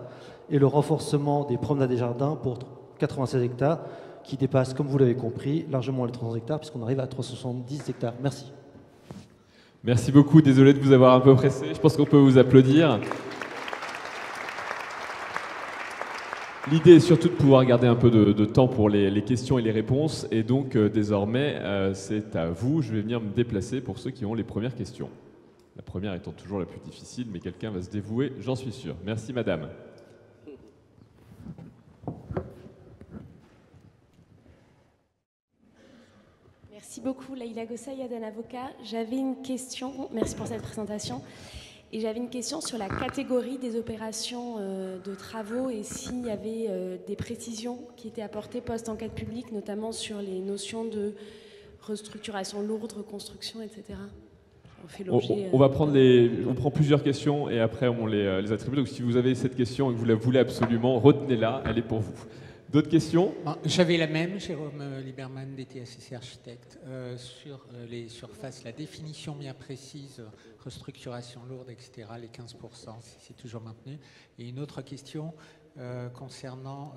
Et le renforcement des promenades et jardins pour 96 hectares, qui dépasse, comme vous l'avez compris, largement les 300 hectares, puisqu'on arrive à 370 hectares. Merci. Merci beaucoup, désolé de vous avoir un peu pressé. Je pense qu'on peut vous applaudir. L'idée est surtout de pouvoir garder un peu de temps pour les questions et les réponses. Et donc, désormais, c'est à vous. Je vais venir me déplacer pour ceux qui ont les premières questions. La première étant toujours la plus difficile, mais quelqu'un va se dévouer, j'en suis sûr. Merci, madame. Merci beaucoup, Laïla Gossaï, Adan Avocat. J'avais une question, merci pour cette présentation, et j'avais une question sur la catégorie des opérations de travaux et s'il y avait des précisions qui étaient apportées post-enquête publique, notamment sur les notions de restructuration lourde, reconstruction, etc. On prend plusieurs questions et après on les attribue. Donc si vous avez cette question et que vous la voulez absolument, retenez-la, elle est pour vous. D'autres questions? J'avais la même, Jérôme Lieberman, DTSCC Architecte, sur les surfaces, la définition bien précise, restructuration lourde, etc., les 15%, si c'est toujours maintenu. Et une autre question concernant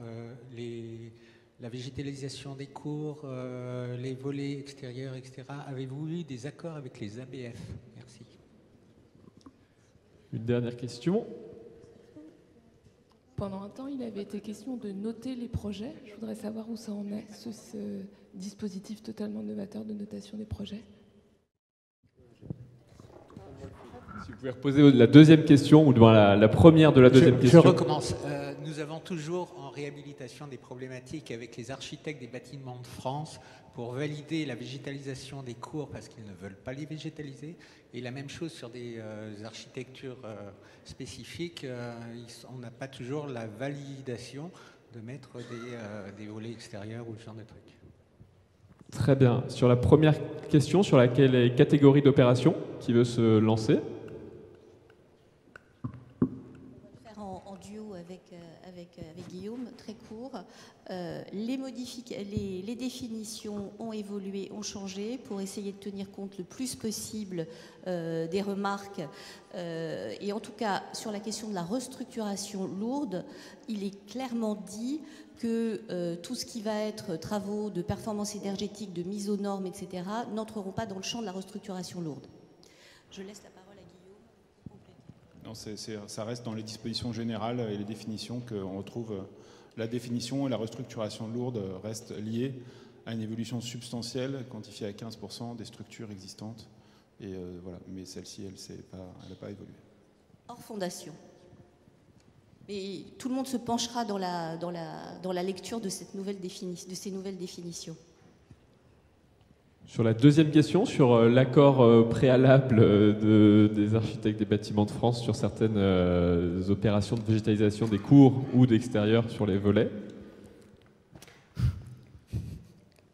la végétalisation des cours, les volets extérieurs, etc. Avez-vous eu des accords avec les ABF? Merci. Une dernière question. Pendant un temps, il avait été question de noter les projets. Je voudrais savoir où ça en est, ce dispositif totalement novateur de notation des projets. Si vous pouvez reposer la deuxième question, ou la première de la deuxième question. Je recommence. Nous avons toujours en réhabilitation des problématiques avec les architectes des bâtiments de France pour valider la végétalisation des cours parce qu'ils ne veulent pas les végétaliser. Et la même chose sur des architectures spécifiques. On n'a pas toujours la validation de mettre des volets extérieurs ou ce genre de trucs. Très bien. Sur la première question, sur laquelle est catégorie d'opération, qui veut se lancer? Avec Guillaume, très court. Les définitions ont évolué, ont changé pour essayer de tenir compte le plus possible des remarques. Et en tout cas, sur la question de la restructuration lourde, il est clairement dit que tout ce qui va être travaux de performance énergétique, de mise aux normes, etc., n'entreront pas dans le champ de la restructuration lourde. Je laisse la parole à Guillaume pour compléter. Non, ça reste dans les dispositions générales et les définitions qu'on retrouve. La définition et la restructuration lourde restent liées à une évolution substantielle quantifiée à 15% des structures existantes. Et voilà. Mais celle-ci, elle n'a pas évolué. Hors fondation. Et tout le monde se penchera dans la lecture de ces nouvelles définitions. Sur la deuxième question, sur l'accord préalable des architectes des bâtiments de France sur certaines opérations de végétalisation des cours ou d'extérieur sur les volets.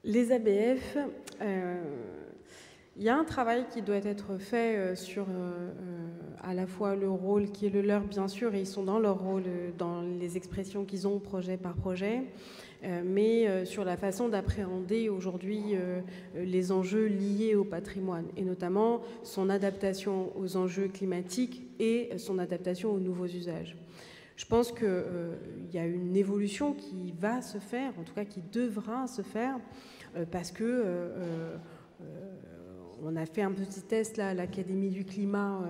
Les ABF, il y a un travail qui doit être fait sur à la fois le rôle qui est le leur, bien sûr, et ils sont dans leur rôle, dans les expressions qu'ils ont projet par projet, mais sur la façon d'appréhender aujourd'hui les enjeux liés au patrimoine, et notamment son adaptation aux enjeux climatiques et son adaptation aux nouveaux usages. Je pense qu'il y a une évolution qui va se faire, en tout cas qui devra se faire, parce que on a fait un petit test là, à l'Académie du Climat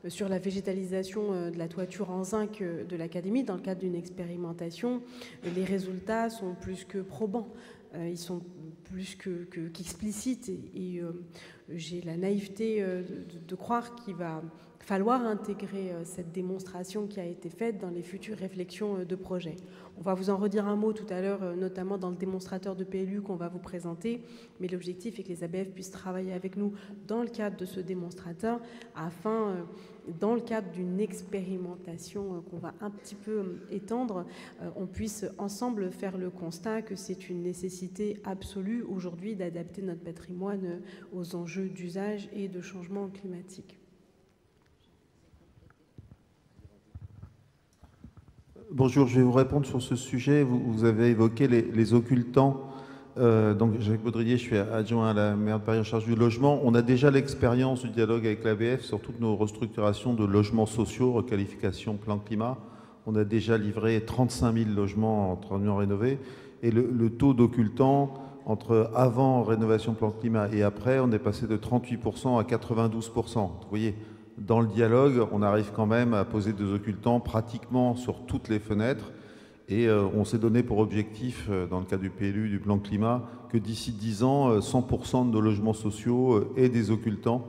sur la végétalisation de la toiture en zinc de l'Académie dans le cadre d'une expérimentation. Les résultats sont plus que probants, ils sont plus qu'explicites et j'ai la naïveté de croire qu'il va falloir intégrer cette démonstration qui a été faite dans les futures réflexions de projet. On va vous en redire un mot tout à l'heure, notamment dans le démonstrateur de PLU qu'on va vous présenter, mais l'objectif est que les ABF puissent travailler avec nous dans le cadre de ce démonstrateur afin, dans le cadre d'une expérimentation qu'on va un petit peu étendre, on puisse ensemble faire le constat que c'est une nécessité absolue aujourd'hui d'adapter notre patrimoine aux enjeux d'usage et de changement climatique. Bonjour, je vais vous répondre sur ce sujet. Vous avez évoqué les occultants. Donc, Jacques Baudrier, je suis adjoint à la maire de Paris en charge du logement. On a déjà l'expérience du dialogue avec l'ABF sur toutes nos restructurations de logements sociaux, requalification, plan climat. On a déjà livré 35 000 logements entièrement rénovés. Et le taux d'occultants, entre avant rénovation plan climat et après, on est passé de 38% à 92%. Vous voyez, dans le dialogue, on arrive quand même à poser des occultants pratiquement sur toutes les fenêtres. Et on s'est donné pour objectif, dans le cas du PLU, du plan climat, que d'ici 10 ans, 100% de nos logements sociaux aient des occultants.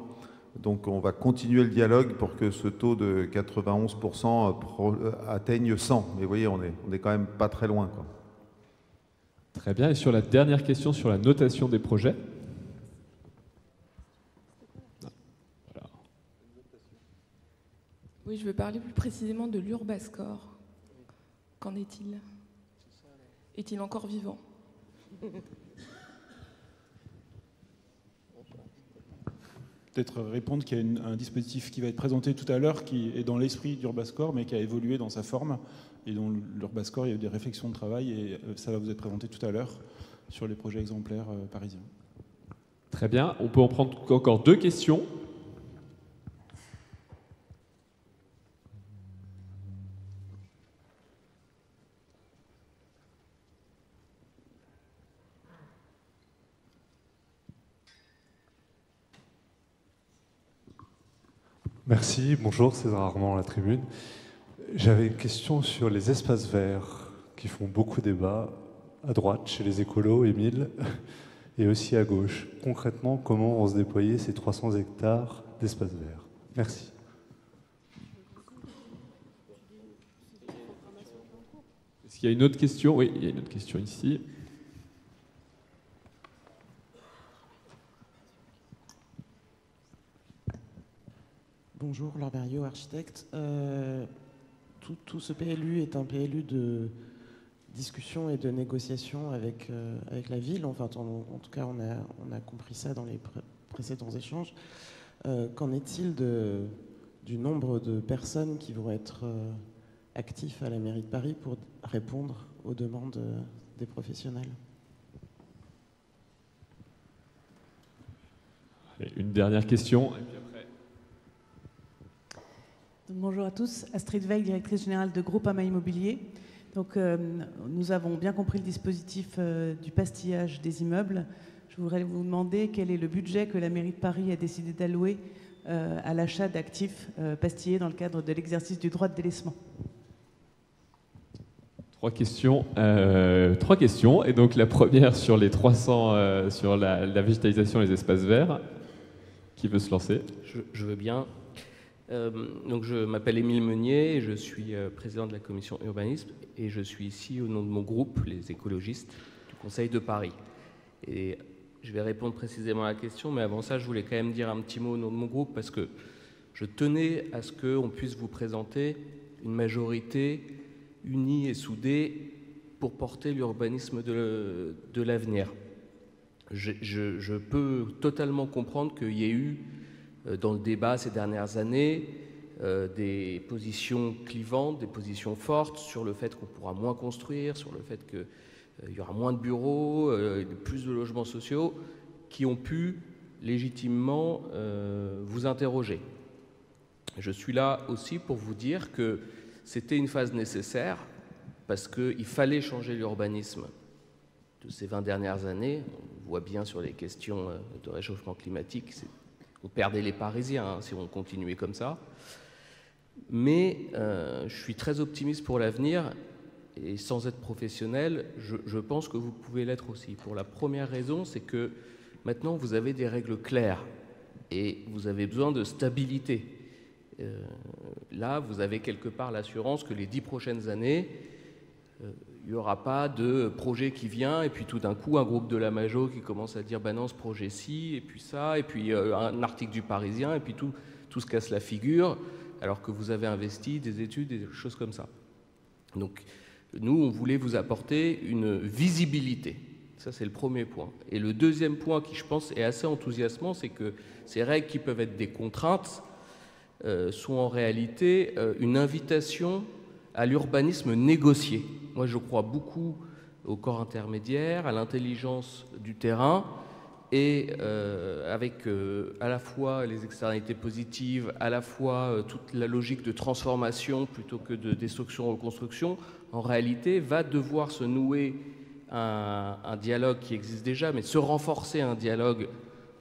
Donc on va continuer le dialogue pour que ce taux de 91% atteigne 100. Mais vous voyez, on est quand même pas très loin, quoi. Très bien. Et sur la dernière question sur la notation des projets? Oui, je veux parler plus précisément de l'Urbascore. Qu'en est-il? Est-il encore vivant? Peut-être répondre qu'il y a un dispositif qui va être présenté tout à l'heure qui est dans l'esprit d'Urbascore mais qui a évolué dans sa forme et dont l'Urbascore, il y a eu des réflexions de travail et ça va vous être présenté tout à l'heure sur les projets exemplaires parisiens. Très bien, on peut en prendre encore 2 questions. Merci, bonjour, César Armand à la tribune. J'avais une question sur les espaces verts qui font beaucoup débat à droite chez les écolos, Émile, et aussi à gauche. Concrètement, comment vont se déployer ces 300 hectares d'espaces verts? Merci. Est-ce qu'il y a une autre question? Oui, il y a une autre question ici. Bonjour, Laure Berriot, architecte. Tout ce PLU est un PLU de discussion et de négociation avec la ville. Enfin, en tout cas, on a compris ça dans les précédents échanges. Qu'en est-il du nombre de personnes qui vont être actifs à la mairie de Paris pour répondre aux demandes des professionnels? Une dernière question. Bonjour à tous, Astrid Veil, directrice générale de Groupama Immobilier. Donc, nous avons bien compris le dispositif du pastillage des immeubles. Je voudrais vous demander quel est le budget que la mairie de Paris a décidé d'allouer à l'achat d'actifs pastillés dans le cadre de l'exercice du droit de délaissement. 3 questions. 3 questions. Et donc la première sur les 300, sur la végétalisation et les espaces verts. Qui veut se lancer? Je veux bien. Donc je m'appelle Émile Meunier, je suis président de la commission urbanisme et je suis ici au nom de mon groupe, les écologistes du Conseil de Paris. Et je vais répondre précisément à la question, mais avant ça, je voulais quand même dire un petit mot au nom de mon groupe parce que je tenais à ce qu'on puisse vous présenter une majorité unie et soudée pour porter l'urbanisme de l'avenir. Je peux totalement comprendre qu'il y ait eu dans le débat ces dernières années, des positions clivantes, des positions fortes sur le fait qu'on pourra moins construire, sur le fait qu'il y aura moins de bureaux, plus de logements sociaux, qui ont pu légitimement vous interroger. Je suis là aussi pour vous dire que c'était une phase nécessaire, parce qu'il fallait changer l'urbanisme de ces 20 dernières années. On voit bien sur les questions de réchauffement climatique, on perdait les Parisiens si on continuait comme ça. Mais je suis très optimiste pour l'avenir et sans être professionnel, je pense que vous pouvez l'être aussi. Pour la première raison, c'est que maintenant vous avez des règles claires et vous avez besoin de stabilité. Là, vous avez quelque part l'assurance que les 10 prochaines années, il n'y aura pas de projet qui vient et puis tout d'un coup un groupe de la Majo qui commence à dire bah non ce projet-ci et puis ça et puis un article du Parisien et puis tout se casse la figure alors que vous avez investi des études et des choses comme ça. Donc nous on voulait vous apporter une visibilité, ça c'est le premier point. Et le deuxième point qui je pense est assez enthousiasmant, c'est que ces règles qui peuvent être des contraintes sont en réalité une invitation à l'urbanisme négocié. Moi, je crois beaucoup au corps intermédiaire, à l'intelligence du terrain, et avec à la fois les externalités positives, à la fois toute la logique de transformation plutôt que de destruction-reconstruction, en réalité, va devoir se nouer un dialogue qui existe déjà, mais se renforcer un dialogue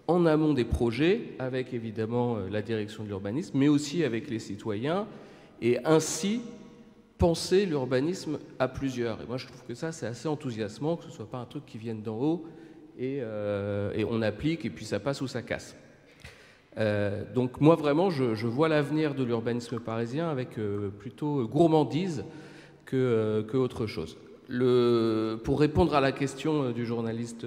en amont des projets, avec évidemment la direction de l'urbanisme, mais aussi avec les citoyens, et ainsi penser l'urbanisme à plusieurs. Et moi, je trouve que ça, c'est assez enthousiasmant, que ce ne soit pas un truc qui vienne d'en haut et on applique et puis ça passe ou ça casse. Donc moi, vraiment, je vois l'avenir de l'urbanisme parisien avec plutôt gourmandise que autre chose. Pour répondre à la question du journaliste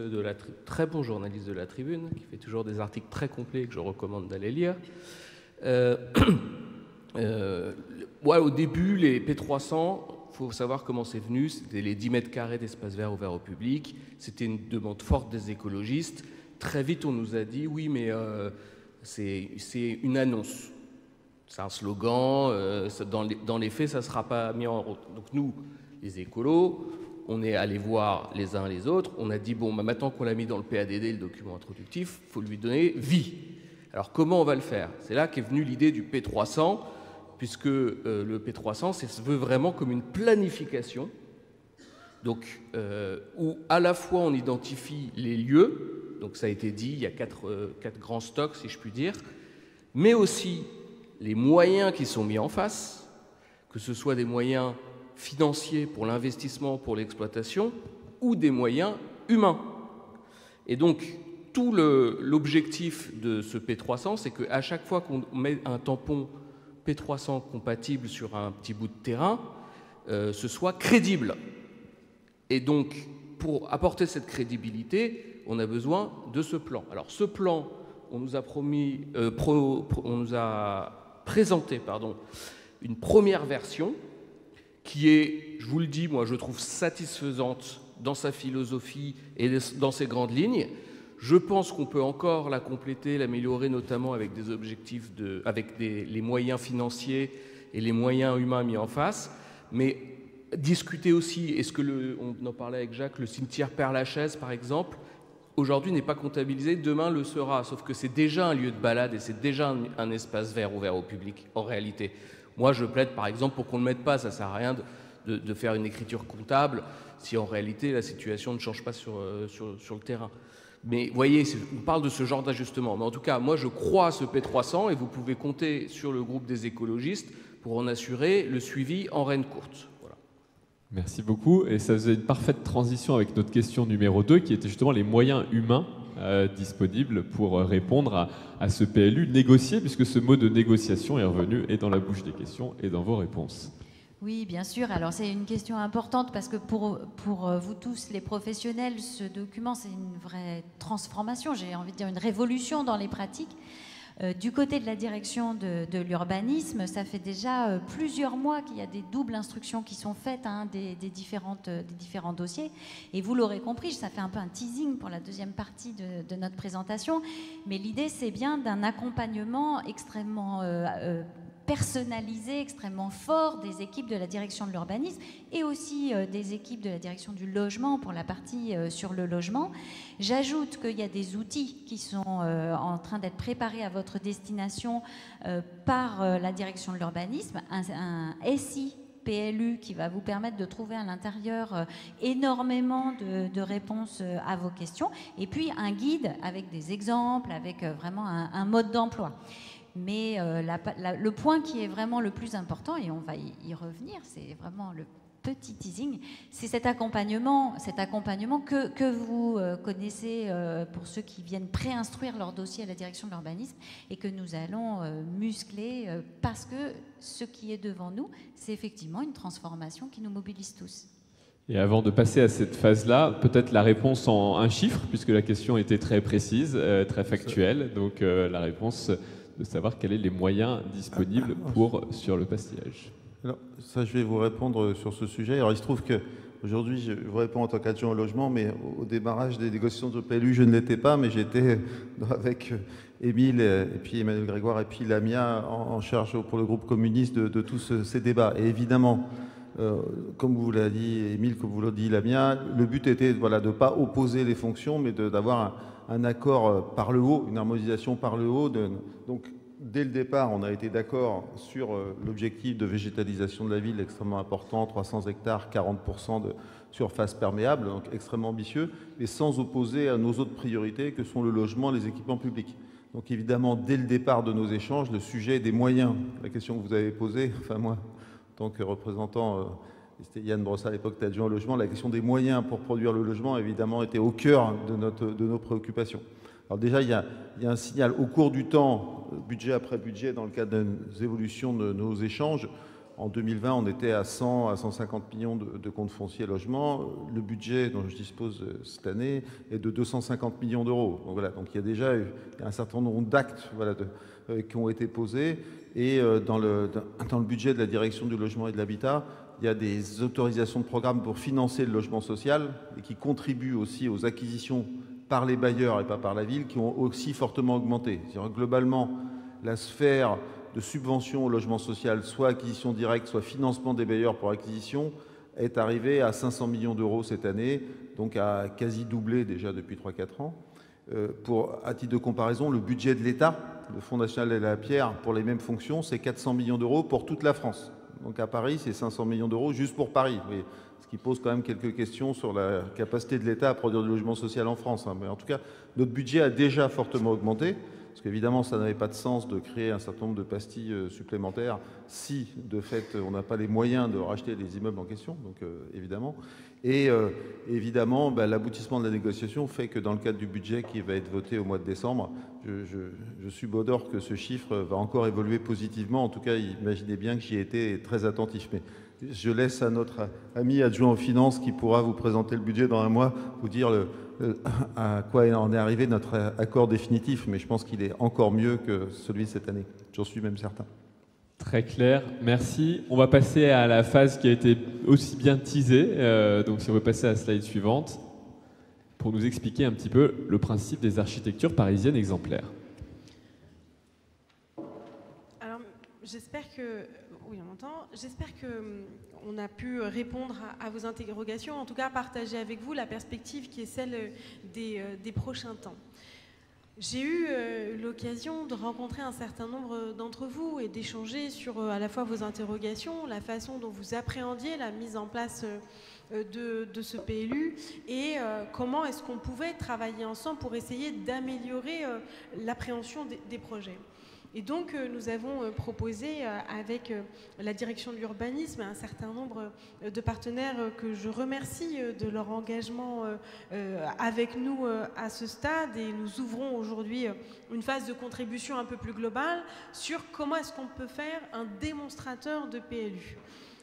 très bon journaliste de la Tribune, qui fait toujours des articles très complets que je recommande d'aller lire, Au début, les P300, il faut savoir comment c'est venu. C'était les 10 mètres carrés d'espace vert ouvert au public. C'était une demande forte des écologistes. Très vite, on nous a dit, oui, mais c'est une annonce. C'est un slogan. Dans les faits, ça ne sera pas mis en route. Donc nous, les écolos, on est allés voir les uns les autres. On a dit, bon, maintenant qu'on l'a mis dans le PADD, le document introductif, il faut lui donner vie. Alors comment on va le faire? C'est là qu'est venue l'idée du P300, puisque le P300 se veut vraiment comme une planification, donc, où à la fois on identifie les lieux, donc ça a été dit, il y a quatre grands stocks, si je puis dire, mais aussi les moyens qui sont mis en face, que ce soit des moyens financiers pour l'investissement, pour l'exploitation, ou des moyens humains. Et donc, tout l'objectif de ce P300, c'est qu'à chaque fois qu'on met un tampon P300 compatible sur un petit bout de terrain, ce soit crédible. Et donc, pour apporter cette crédibilité, on a besoin de ce plan. Alors, ce plan, on nous a présenté une première version qui est, je vous le dis, moi je trouve satisfaisante dans sa philosophie et dans ses grandes lignes. Je pense qu'on peut encore la compléter, l'améliorer, notamment avec des objectifs, avec les moyens financiers et les moyens humains mis en face. Mais discuter aussi, est-ce que, on en parlait avec Jacques, le cimetière Père-Lachaise, par exemple, aujourd'hui n'est pas comptabilisé, demain le sera. Sauf que c'est déjà un lieu de balade et c'est déjà un espace vert ouvert au public, en réalité. Moi, je plaide, par exemple, pour qu'on ne le mette pas. Ça ne sert à rien de faire une écriture comptable si, en réalité, la situation ne change pas sur le terrain. Mais vous voyez, on parle de ce genre d'ajustement. Mais en tout cas, moi, je crois à ce P300 et vous pouvez compter sur le groupe des écologistes pour en assurer le suivi en règne courte. Voilà. Merci beaucoup. Et ça faisait une parfaite transition avec notre question numéro 2, qui était justement les moyens humains disponibles pour répondre à ce PLU négocié, puisque ce mot de négociation est revenu et dans la bouche des questions et dans vos réponses. Oui, bien sûr. Alors, c'est une question importante parce que pour vous tous, les professionnels, ce document, c'est une vraie transformation, j'ai envie de dire une révolution dans les pratiques. Du côté de la direction de l'urbanisme, ça fait déjà plusieurs mois qu'il y a des doubles instructions qui sont faites des différents dossiers. Et vous l'aurez compris, ça fait un peu un teasing pour la deuxième partie de notre présentation. Mais l'idée, c'est bien d'un accompagnement extrêmement personnalisé, extrêmement fort des équipes de la direction de l'urbanisme et aussi des équipes de la direction du logement pour la partie sur le logement. J'ajoute qu'il y a des outils qui sont en train d'être préparés à votre destination par la direction de l'urbanisme, un SI PLU qui va vous permettre de trouver à l'intérieur énormément de réponses à vos questions, et puis un guide avec des exemples, avec vraiment un mode d'emploi. Mais le point qui est vraiment le plus important, et on va y revenir, c'est vraiment le petit teasing, c'est cet accompagnement que vous connaissez pour ceux qui viennent préinstruire leur dossier à la direction de l'urbanisme et que nous allons muscler parce que ce qui est devant nous, c'est effectivement une transformation qui nous mobilise tous. Et avant de passer à cette phase-là, peut-être la réponse en un chiffre, puisque la question était très précise, très factuelle, donc la réponse de savoir quels sont les moyens disponibles sur le pastillage. Alors, ça, je vais vous répondre sur ce sujet. Alors, il se trouve qu'aujourd'hui, je vous réponds en tant qu'adjoint au logement, mais au démarrage des négociations de PLU, je ne l'étais pas, mais j'étais avec Émile, et puis Emmanuel Grégoire, et puis Lamia en charge pour le groupe communiste de tous ces débats. Et évidemment, comme vous l'avez dit Émile, comme vous l'a dit Lamia, le but était de ne pas opposer les fonctions, mais d'avoir un accord par le haut, une harmonisation par le haut. Donc, dès le départ, on a été d'accord sur l'objectif de végétalisation de la ville extrêmement important, 300 hectares, 40% de surface perméable, donc extrêmement ambitieux, mais sans opposer à nos autres priorités que sont le logement et les équipements publics. Donc évidemment, dès le départ de nos échanges, le sujet des moyens, la question que vous avez posée, enfin moi, en tant que représentant, c'était Yann Brossat à l'époque, adjoint au logement, la question des moyens pour produire le logement, évidemment, était au cœur de nos préoccupations. Alors déjà, il y a un signal au cours du temps, budget après budget, dans le cadre des évolutions de nos échanges, En 2020, on était à 100 à 150 millions de comptes fonciers logement. Le budget dont je dispose cette année est de 250 millions d'euros. Donc voilà, donc il y a déjà un certain nombre d'actes qui ont été posés. Et dans le budget de la direction du logement et de l'habitat, il y a des autorisations de programme pour financer le logement social et qui contribuent aussi aux acquisitions par les bailleurs et pas par la ville, qui ont aussi fortement augmenté. C'est-à-dire, globalement, la sphère de subvention au logement social, soit acquisition directe, soit financement des bailleurs pour acquisition, est arrivée à 500 millions d'euros cette année, donc à quasi doublé déjà depuis 3-4 ans. À titre de comparaison, le budget de l'État, le Fonds national de la pierre, pour les mêmes fonctions, c'est 400 millions d'euros pour toute la France. Donc à Paris, c'est 500 millions d'euros juste pour Paris. Mais ce qui pose quand même quelques questions sur la capacité de l'État à produire du logement social en France. Mais en tout cas, notre budget a déjà fortement augmenté. Parce qu'évidemment, ça n'avait pas de sens de créer un certain nombre de pastilles supplémentaires si, de fait, on n'a pas les moyens de racheter les immeubles en question, donc évidemment. Et évidemment, l'aboutissement de la négociation fait que dans le cadre du budget qui va être voté au mois de décembre, je subodore que ce chiffre va encore évoluer positivement. En tout cas, imaginez bien que j'y ai été très attentif. Mais je laisse à notre ami adjoint aux finances qui pourra vous présenter le budget dans un mois, vous dire à quoi en est arrivé notre accord définitif, mais je pense qu'il est encore mieux que celui de cette année. J'en suis même certain. Très clair, merci. On va passer à la phase qui a été aussi bien teasée. Donc si on veut passer à la slide suivante, pour nous expliquer un petit peu le principe des architectures parisiennes exemplaires. Alors, j'espère que... Oui, on m'entend. J'espère qu'on a pu répondre à vos interrogations, en tout cas partager avec vous la perspective qui est celle des prochains temps. J'ai eu l'occasion de rencontrer un certain nombre d'entre vous et d'échanger sur à la fois vos interrogations, la façon dont vous appréhendiez la mise en place de ce PLU et comment est-ce qu'on pouvait travailler ensemble pour essayer d'améliorer l'appréhension des projets. Et donc, nous avons proposé avec la direction de l'urbanisme un certain nombre de partenaires que je remercie de leur engagement avec nous à ce stade. Et nous ouvrons aujourd'hui une phase de contribution un peu plus globale sur comment est-ce qu'on peut faire un démonstrateur de PLU.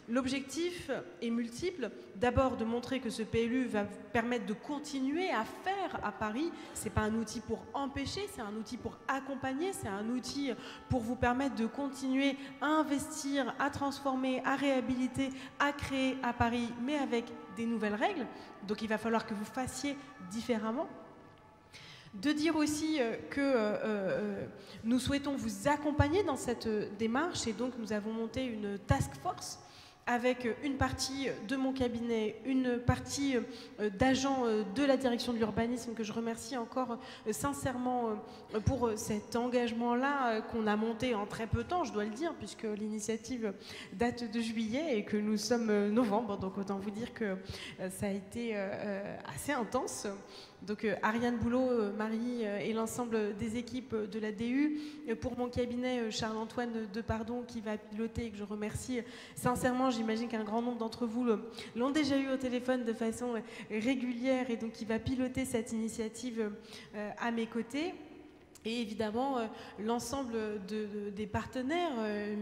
L'objectif est multiple. D'abord, de montrer que ce PLU va permettre de continuer à faire à Paris. Ce n'est pas un outil pour empêcher, c'est un outil pour accompagner, c'est un outil pour vous permettre de continuer à investir, à transformer, à réhabiliter, à créer à Paris, mais avec des nouvelles règles. Donc il va falloir que vous fassiez différemment. De dire aussi que nous souhaitons vous accompagner dans cette démarche et donc nous avons monté une task force avec une partie de mon cabinet, une partie d'agents de la direction de l'urbanisme que je remercie encore sincèrement pour cet engagement-là qu'on a monté en très peu de temps, je dois le dire, puisque l'initiative date de juillet et que nous sommes novembre, donc autant vous dire que ça a été assez intense. Donc Ariane Boulot, Marie et l'ensemble des équipes de la DU. Pour mon cabinet, Charles-Antoine Depardon qui va piloter et que je remercie sincèrement. J'imagine qu'un grand nombre d'entre vous l'ont déjà eu au téléphone de façon régulière et donc qui va piloter cette initiative à mes côtés. Et évidemment, l'ensemble des partenaires,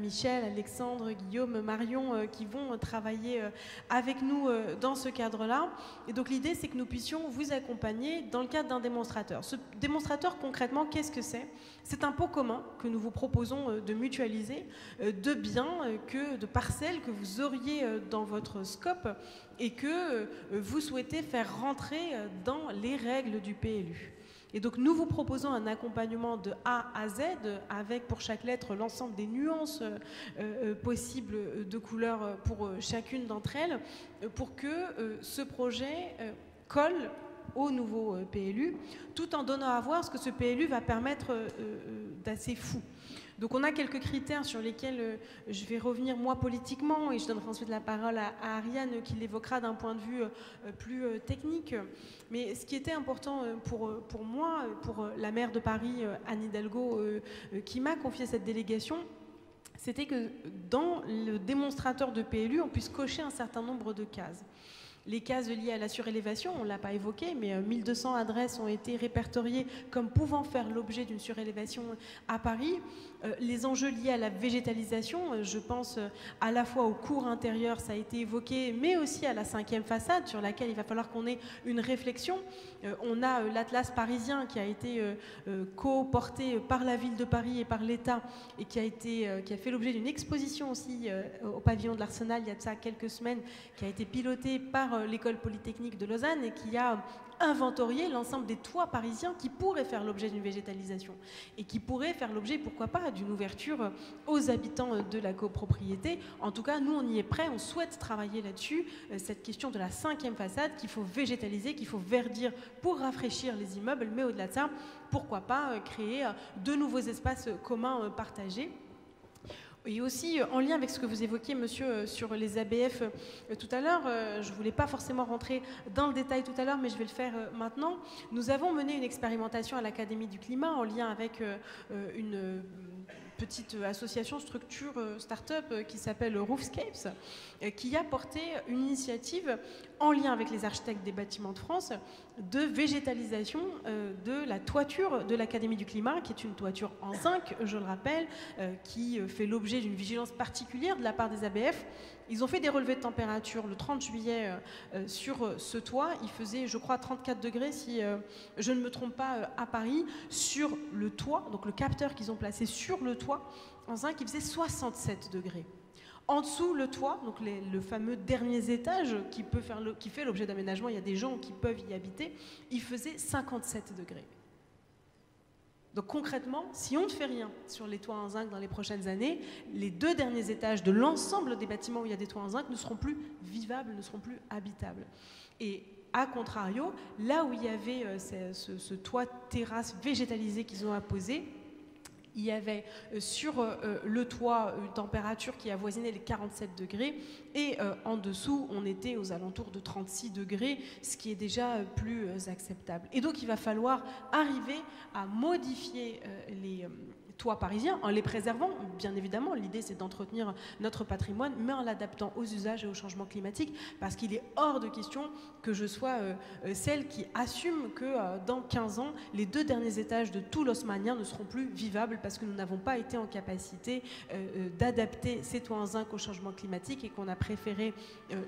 Michel, Alexandre, Guillaume, Marion, qui vont travailler avec nous dans ce cadre-là. Et donc l'idée, c'est que nous puissions vous accompagner dans le cadre d'un démonstrateur. Ce démonstrateur, concrètement, qu'est-ce que c'est ? C'est un pot commun que nous vous proposons de mutualiser, de biens, de parcelles que vous auriez dans votre scope et que vous souhaitez faire rentrer dans les règles du PLU. Et donc nous vous proposons un accompagnement de A à Z avec pour chaque lettre l'ensemble des nuances possibles de couleurs pour chacune d'entre elles pour que ce projet colle au nouveau PLU tout en donnant à voir ce que ce PLU va permettre d'assez fou. Donc on a quelques critères sur lesquels je vais revenir moi politiquement et je donnerai ensuite la parole à Ariane qui l'évoquera d'un point de vue plus technique. Mais ce qui était important pour moi, pour la maire de Paris, Anne Hidalgo, qui m'a confié cette délégation, c'était que dans le démonstrateur de PLU, on puisse cocher un certain nombre de cases. Les cases liées à la surélévation, on ne l'a pas évoqué, mais 1200 adresses ont été répertoriées comme pouvant faire l'objet d'une surélévation à Paris. Les enjeux liés à la végétalisation, je pense à la fois aux cours intérieurs, ça a été évoqué, mais aussi à la 5e façade sur laquelle il va falloir qu'on ait une réflexion. On a l'Atlas parisien qui a été co-porté par la ville de Paris et par l'État et qui a fait l'objet d'une exposition aussi au pavillon de l'Arsenal il y a de ça quelques semaines, qui a été pilotée par l'école polytechnique de Lausanne et qui a inventorié l'ensemble des toits parisiens qui pourraient faire l'objet d'une végétalisation et qui pourraient faire l'objet, pourquoi pas, d'une ouverture aux habitants de la copropriété. En tout cas, nous, on y est prêts, on souhaite travailler là-dessus, cette question de la 5e façade qu'il faut végétaliser, qu'il faut verdir pour rafraîchir les immeubles, mais au-delà de ça, pourquoi pas créer de nouveaux espaces communs partagés. Et aussi, en lien avec ce que vous évoquiez, monsieur, sur les ABF tout à l'heure, je ne voulais pas forcément rentrer dans le détail tout à l'heure, mais je vais le faire maintenant. Nous avons mené une expérimentation à l'Académie du Climat en lien avec une petite association, structure, start-up qui s'appelle Roofscapes, qui a porté une initiative en lien avec les architectes des bâtiments de France de végétalisation de la toiture de l'Académie du Climat, qui est une toiture en zinc, je le rappelle, qui fait l'objet d'une vigilance particulière de la part des ABF. Ils ont fait des relevés de température le 30 juillet sur ce toit. Il faisait, je crois, 34 degrés, si je ne me trompe pas, à Paris, sur le toit. Donc le capteur qu'ils ont placé sur le toit, en zinc, il faisait 67 degrés. En dessous, le toit, donc le fameux dernier étage qui fait l'objet d'aménagement, il y a des gens qui peuvent y habiter, il faisait 57 degrés. Donc concrètement, si on ne fait rien sur les toits en zinc dans les prochaines années, les 2 derniers étages de l'ensemble des bâtiments où il y a des toits en zinc ne seront plus vivables, ne seront plus habitables. Et a contrario, là où il y avait ce toit terrasse végétalisé qu'ils ont apposé, il y avait sur le toit une température qui avoisinait les 47 degrés et en dessous, on était aux alentours de 36 degrés, ce qui est déjà plus acceptable. Et donc, il va falloir arriver à modifier les toits parisiens en les préservant. Bien évidemment, l'idée, c'est d'entretenir notre patrimoine, mais en l'adaptant aux usages et au changement climatique, parce qu'il est hors de question que je sois celle qui assume que dans 15 ans, les 2 derniers étages de tout l'haussmannien ne seront plus vivables parce que nous n'avons pas été en capacité d'adapter ces toits en zinc au changement climatique et qu'on a préféré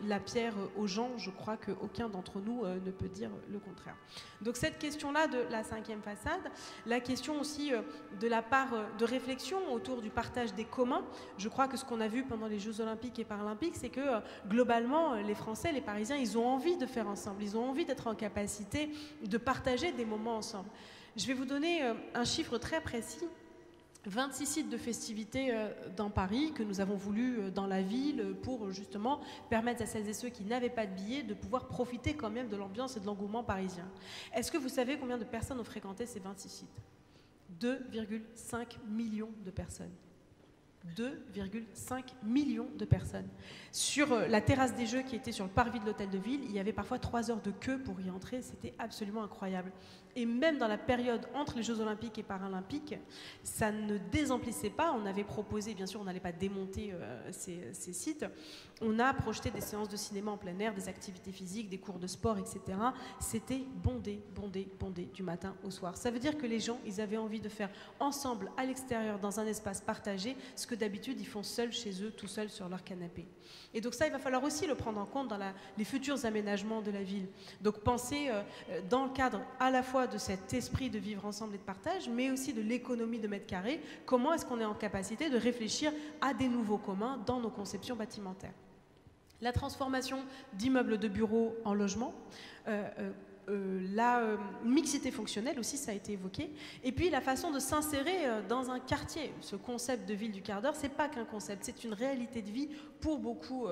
la pierre aux gens. Je crois qu'aucun d'entre nous ne peut dire le contraire. Donc cette question-là de la 5e façade, la question aussi de la part de réflexion autour du partage des communs. Je crois que ce qu'on a vu pendant les Jeux Olympiques et Paralympiques, c'est que globalement, les Français, les Parisiens, ils ont envie de faire ensemble, ils ont envie d'être en capacité de partager des moments ensemble. Je vais vous donner un chiffre très précis. 26 sites de festivités dans Paris que nous avons voulu dans la ville pour justement permettre à celles et ceux qui n'avaient pas de billets de pouvoir profiter quand même de l'ambiance et de l'engouement parisien. Est-ce que vous savez combien de personnes ont fréquenté ces 26 sites ? 2,5 millions de personnes. 2,5 millions de personnes. Sur la terrasse des Jeux qui était sur le parvis de l'Hôtel de Ville, il y avait parfois 3 heures de queue pour y entrer, c'était absolument incroyable. Et même dans la période entre les Jeux Olympiques et Paralympiques, ça ne désemplissait pas. On avait proposé, bien sûr, on n'allait pas démonter ces sites. On a projeté des séances de cinéma en plein air, des activités physiques, des cours de sport, etc. C'était bondé, bondé, bondé du matin au soir. Ça veut dire que les gens, ils avaient envie de faire ensemble, à l'extérieur, dans un espace partagé, ce que d'habitude, ils font seuls chez eux, tout seuls sur leur canapé. Et donc ça, il va falloir aussi le prendre en compte dans les futurs aménagements de la ville. Donc penser dans le cadre à la fois de cet esprit de vivre ensemble et de partage, mais aussi de l'économie de mètres carrés, comment est-ce qu'on est en capacité de réfléchir à des nouveaux communs dans nos conceptions bâtimentaires. La transformation d'immeubles de bureaux en logements, la mixité fonctionnelle aussi, ça a été évoqué, et puis la façon de s'insérer dans un quartier. Ce concept de ville du quart d'heure, c'est pas qu'un concept, c'est une réalité de vie pour beaucoup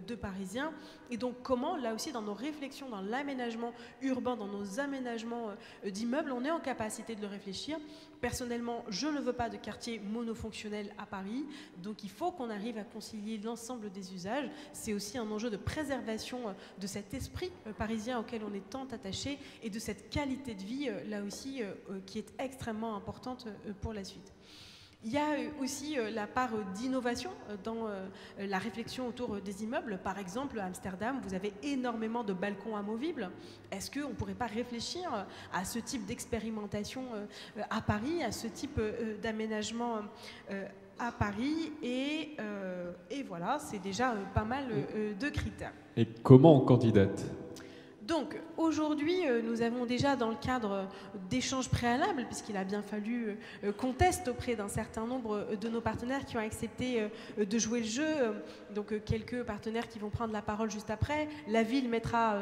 de Parisiens. Et donc comment, là aussi, dans nos réflexions, dans l'aménagement urbain, dans nos aménagements d'immeubles, on est en capacité de le réfléchir. Personnellement, je ne veux pas de quartier monofonctionnel à Paris, donc il faut qu'on arrive à concilier l'ensemble des usages. C'est aussi un enjeu de préservation de cet esprit parisien auquel on est tant attaché et de cette qualité de vie, là aussi, qui est extrêmement importante pour la suite. Il y a aussi la part d'innovation dans la réflexion autour des immeubles. Par exemple, à Amsterdam, vous avez énormément de balcons amovibles. Est-ce qu'on ne pourrait pas réfléchir à ce type d'expérimentation à Paris, à ce type d'aménagement à Paris et voilà, c'est déjà pas mal de critères. Et comment on candidate ? Donc aujourd'hui, nous avons déjà dans le cadre d'échanges préalables, puisqu'il a bien fallu qu'on teste auprès d'un certain nombre de nos partenaires qui ont accepté de jouer le jeu, donc quelques partenaires qui vont prendre la parole juste après. La ville mettra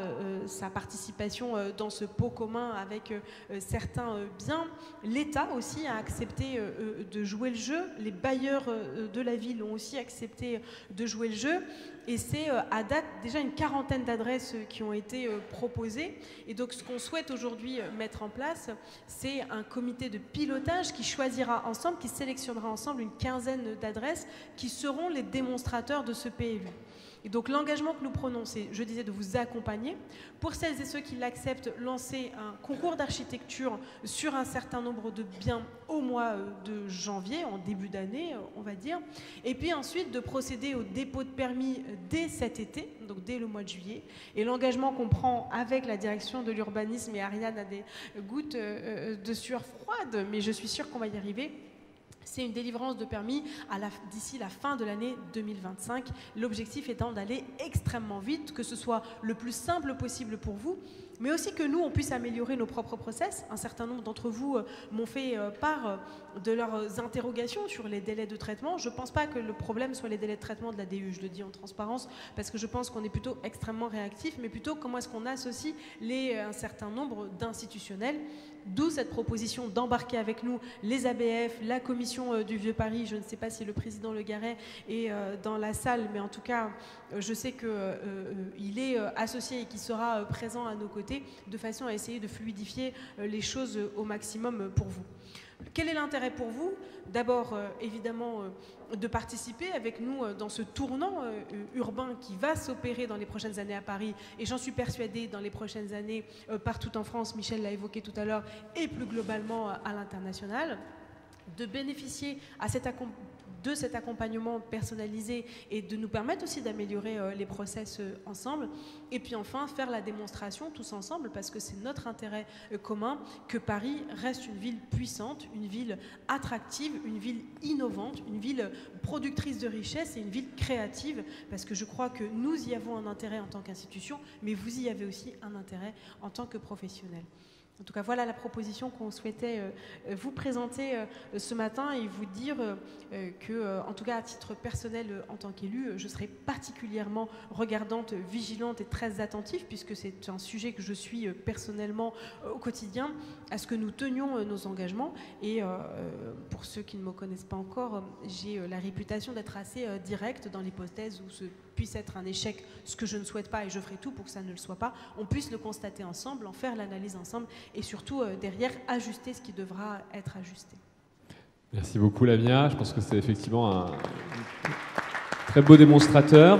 sa participation dans ce pot commun avec certains biens. L'État aussi a accepté de jouer le jeu. Les bailleurs de la ville ont aussi accepté de jouer le jeu. Et c'est à date déjà une quarantaine d'adresses qui ont été proposées. Et donc ce qu'on souhaite aujourd'hui mettre en place, c'est un comité de pilotage qui choisira ensemble, qui sélectionnera ensemble une quinzaine d'adresses qui seront les démonstrateurs de ce PLU. Et donc l'engagement que nous prenons, c'est, je disais, de vous accompagner. Pour celles et ceux qui l'acceptent, lancer un concours d'architecture sur un certain nombre de biens au mois de janvier, en début d'année, on va dire. Et puis ensuite de procéder au dépôt de permis dès cet été, donc dès le mois de juillet. Et l'engagement qu'on prend avec la direction de l'urbanisme, et Ariane a des gouttes de sueur froide, mais je suis sûre qu'on va y arriver. C'est une délivrance de permis d'ici la fin de l'année 2025. L'objectif étant d'aller extrêmement vite, que ce soit le plus simple possible pour vous, mais aussi que nous, on puisse améliorer nos propres process. Un certain nombre d'entre vous m'ont fait part de leurs interrogations sur les délais de traitement. Je ne pense pas que le problème soit les délais de traitement de la DU, je le dis en transparence, parce que je pense qu'on est plutôt extrêmement réactif, mais plutôt comment est-ce qu'on associe un certain nombre d'institutionnels. D'où cette proposition d'embarquer avec nous les ABF, la commission du Vieux-Paris. Je ne sais pas si le président Le Garret est dans la salle, mais en tout cas, je sais qu'il est associé et qu'il sera présent à nos côtés, de façon à essayer de fluidifier les choses au maximum pour vous. Quel est l'intérêt pour vous? D'abord, évidemment, de participer avec nous dans ce tournant urbain qui va s'opérer dans les prochaines années à Paris, et j'en suis persuadée dans les prochaines années partout en France, Michel l'a évoqué tout à l'heure, et plus globalement à l'international, de bénéficier de cet accompagnement personnalisé et de nous permettre aussi d'améliorer les process ensemble. Et puis enfin, faire la démonstration tous ensemble, parce que c'est notre intérêt commun, que Paris reste une ville puissante, une ville attractive, une ville innovante, une ville productrice de richesse et une ville créative, parce que je crois que nous y avons un intérêt en tant qu'institution, mais vous y avez aussi un intérêt en tant que professionnel. En tout cas, voilà la proposition qu'on souhaitait vous présenter ce matin et vous dire que, en tout cas, à titre personnel, en tant qu'élu, je serai particulièrement regardante, vigilante et très attentive, puisque c'est un sujet que je suis personnellement au quotidien, à ce que nous tenions nos engagements. Et pour ceux qui ne me connaissent pas encore, j'ai la réputation d'être assez directe dans l'hypothèse où ce puisse être un échec, ce que je ne souhaite pas, et je ferai tout pour que ça ne le soit pas, on puisse le constater ensemble, en faire l'analyse ensemble, et surtout derrière ajuster ce qui devra être ajusté. Merci beaucoup Lamia, je pense que c'est effectivement un très beau démonstrateur.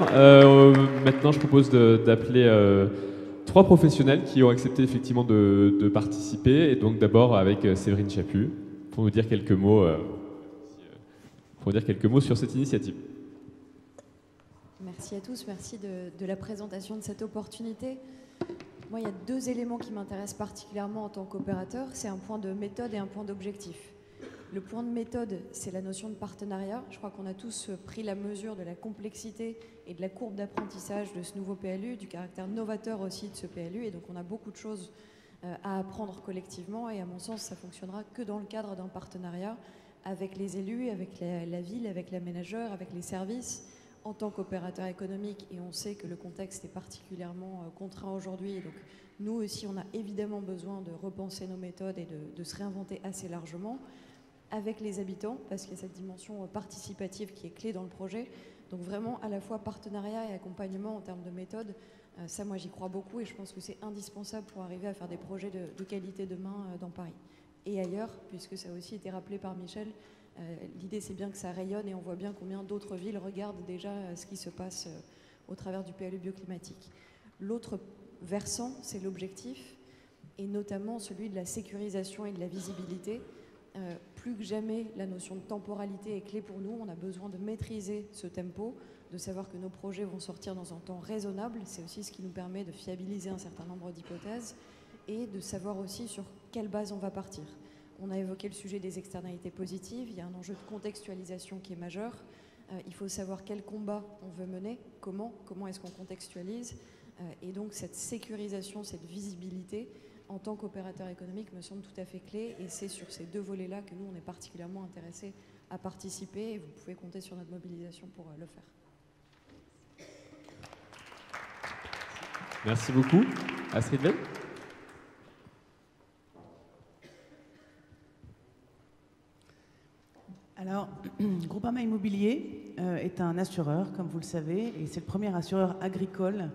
Maintenant je propose d'appeler 3 professionnels qui ont accepté effectivement de participer, et donc d'abord avec Séverine Chaput pour nous dire quelques mots, sur cette initiative. Merci à tous, merci de la présentation de cette opportunité. Moi, il y a 2 éléments qui m'intéressent particulièrement en tant qu'opérateur, c'est un point de méthode et un point d'objectif. Le point de méthode, c'est la notion de partenariat. Je crois qu'on a tous pris la mesure de la complexité et de la courbe d'apprentissage de ce nouveau PLU, du caractère novateur aussi de ce PLU, et donc on a beaucoup de choses à apprendre collectivement, et à mon sens, ça fonctionnera que dans le cadre d'un partenariat avec les élus, avec la ville, avec l'aménageur, avec les services, en tant qu'opérateur économique, et on sait que le contexte est particulièrement contraint aujourd'hui, et donc nous aussi on a évidemment besoin de repenser nos méthodes et de se réinventer assez largement avec les habitants, parce qu'il y a cette dimension participative qui est clé dans le projet. Donc vraiment à la fois partenariat et accompagnement en termes de méthode, ça moi j'y crois beaucoup, et je pense que c'est indispensable pour arriver à faire des projets de qualité demain dans Paris et ailleurs, puisque ça a aussi été rappelé par Michel. L'idée, c'est bien que ça rayonne, et on voit bien combien d'autres villes regardent déjà ce qui se passe au travers du PLU bioclimatique. L'autre versant, c'est l'objectif, et notamment celui de la sécurisation et de la visibilité. Plus que jamais, la notion de temporalité est clé pour nous. On a besoin de maîtriser ce tempo, de savoir que nos projets vont sortir dans un temps raisonnable. C'est aussi ce qui nous permet de fiabiliser un certain nombre d'hypothèses et de savoir aussi sur quelle base on va partir. On a évoqué le sujet des externalités positives. Il y a un enjeu de contextualisation qui est majeur. Il faut savoir quel combat on veut mener, comment est-ce qu'on contextualise. Et donc cette sécurisation, cette visibilité, en tant qu'opérateur économique, me semble tout à fait clé. Et c'est sur ces deux volets-là que nous, on est particulièrement intéressés à participer. Et vous pouvez compter sur notre mobilisation pour le faire. Merci beaucoup. Astrid Veil. Alors, Groupama Immobilier est un assureur, comme vous le savez, et c'est le premier assureur agricole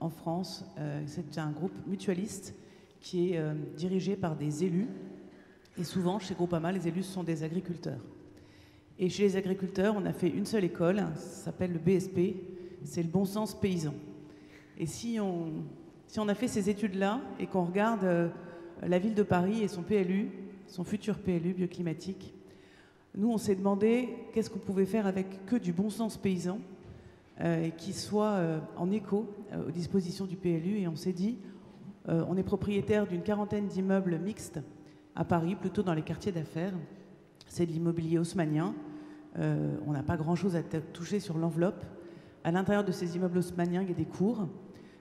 en France. C'est un groupe mutualiste qui est dirigé par des élus. Et souvent, chez Groupama, les élus sont des agriculteurs. Et chez les agriculteurs, on a fait une seule école, ça s'appelle le BSP, c'est le bon sens paysan. Et si on a fait ces études-là et qu'on regarde la ville de Paris et son PLU, son futur PLU bioclimatique, nous, on s'est demandé qu'est-ce qu'on pouvait faire avec que du bon sens paysan et qui soit en écho aux dispositions du PLU. Et on s'est dit, on est propriétaire d'une quarantaine d'immeubles mixtes à Paris, plutôt dans les quartiers d'affaires. C'est de l'immobilier haussmannien. On n'a pas grand-chose à toucher sur l'enveloppe. À l'intérieur de ces immeubles haussmanniens, il y a des cours.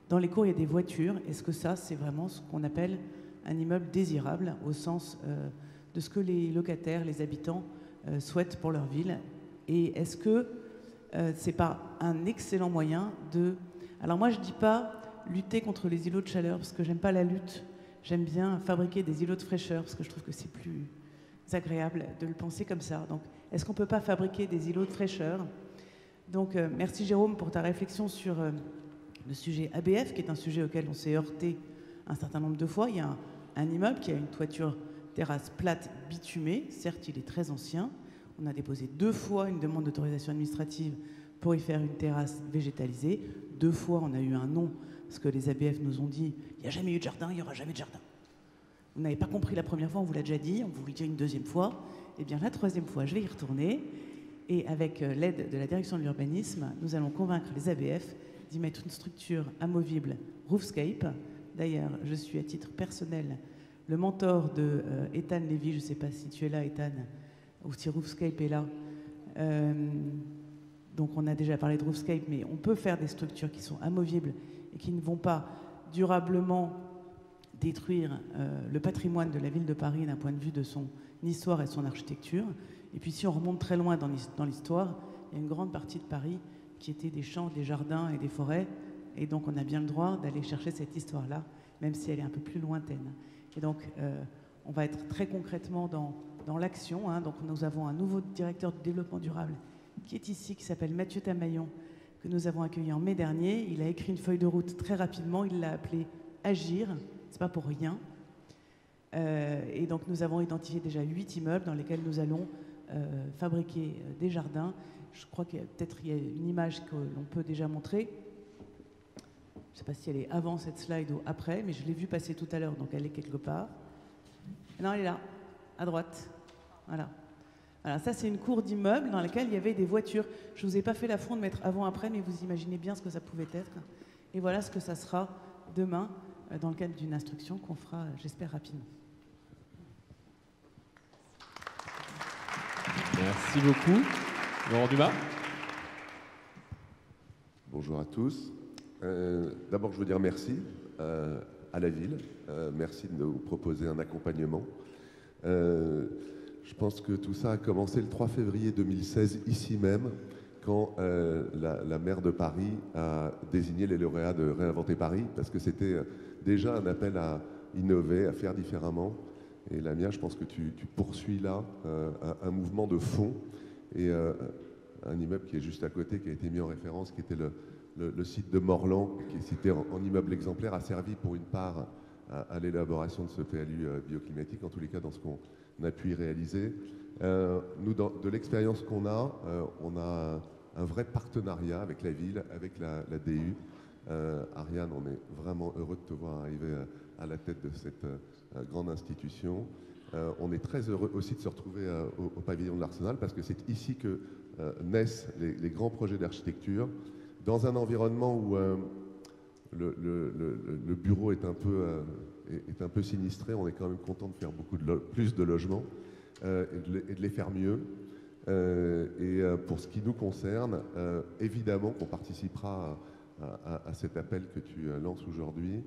Dans les cours, il y a des voitures. Est-ce que ça, c'est vraiment ce qu'on appelle un immeuble désirable, au sens de ce que les locataires, les habitants souhaitent pour leur ville? Et est-ce que c'est pas un excellent moyen de... Alors moi, je dis pas lutter contre les îlots de chaleur, parce que j'aime pas la lutte. J'aime bien fabriquer des îlots de fraîcheur, parce que je trouve que c'est plus agréable de le penser comme ça. Donc, est-ce qu'on peut pas fabriquer des îlots de fraîcheur? Donc, merci Jérôme pour ta réflexion sur le sujet ABF, qui est un sujet auquel on s'est heurté un certain nombre de fois. Il y a un immeuble qui a une toiture terrasse plate bitumée. Certes, il est très ancien. On a déposé 2 fois une demande d'autorisation administrative pour y faire une terrasse végétalisée. 2 fois, on a eu un non, parce que les ABF nous ont dit « il n'y a jamais eu de jardin, il n'y aura jamais de jardin ». Vous n'avez pas compris la première fois, on vous l'a déjà dit, on vous le dit une 2e fois. Eh bien, la 3e fois, je vais y retourner. Et avec l'aide de la direction de l'urbanisme, nous allons convaincre les ABF d'y mettre une structure amovible Roofscape. D'ailleurs, je suis à titre personnel le mentor de Ethan Lévy. Je ne sais pas si tu es là, Ethan, ou si Roofscape est là. Donc on a déjà parlé de Roofscape, mais on peut faire des structures qui sont amovibles et qui ne vont pas durablement détruire le patrimoine de la ville de Paris d'un point de vue de son histoire et de son architecture. Et puis si on remonte très loin dans l'histoire, il y a une grande partie de Paris qui était des champs, des jardins et des forêts. Et donc on a bien le droit d'aller chercher cette histoire-là, même si elle est un peu plus lointaine. Et donc on va être très concrètement dans l'action. Hein. Donc nous avons un nouveau directeur de développement durable qui est ici, qui s'appelle Mathieu Tamaillon, que nous avons accueilli en mai dernier. Il a écrit une feuille de route très rapidement, il l'a appelée Agir, c'est pas pour rien. Et donc nous avons identifié déjà 8 immeubles dans lesquels nous allons fabriquer des jardins. Je crois qu'il y a peut-être une image que l'on peut déjà montrer. Je ne sais pas si elle est avant cette slide ou après, mais je l'ai vue passer tout à l'heure, donc elle est quelque part. Non, elle est là, à droite. Voilà. Voilà, ça c'est une cour d'immeuble dans laquelle il y avait des voitures. Je ne vous ai pas fait l'affront de mettre avant-après, mais vous imaginez bien ce que ça pouvait être. Et voilà ce que ça sera demain, dans le cadre d'une instruction qu'on fera, j'espère, rapidement. Merci beaucoup. Laurent Dumas. Bonjour à tous. D'abord, je veux dire merci à la ville. Merci de nous proposer un accompagnement. Je pense que tout ça a commencé le 3 février 2016, ici même, quand la maire de Paris a désigné les lauréats de Réinventer Paris, parce que c'était déjà un appel à innover, à faire différemment. Et Lamia, je pense que tu poursuis là un mouvement de fond et un immeuble qui est juste à côté, qui a été mis en référence, qui était le site de Morlan, qui est cité en immeuble exemplaire, a servi pour une part à l'élaboration de ce PLU bioclimatique, en tous les cas dans ce qu'on a pu y réaliser. Nous, de l'expérience qu'on a, on a un vrai partenariat avec la ville, avec la DU. Ariane, on est vraiment heureux de te voir arriver à la tête de cette grande institution. on est très heureux aussi de se retrouver au pavillon de l'Arsenal parce que c'est ici que naissent les grands projets d'architecture, dans un environnement où le bureau est un peu sinistré. On est quand même content de faire plus de logements et de les faire mieux. Pour ce qui nous concerne, évidemment qu'on participera à cet appel que tu lances aujourd'hui.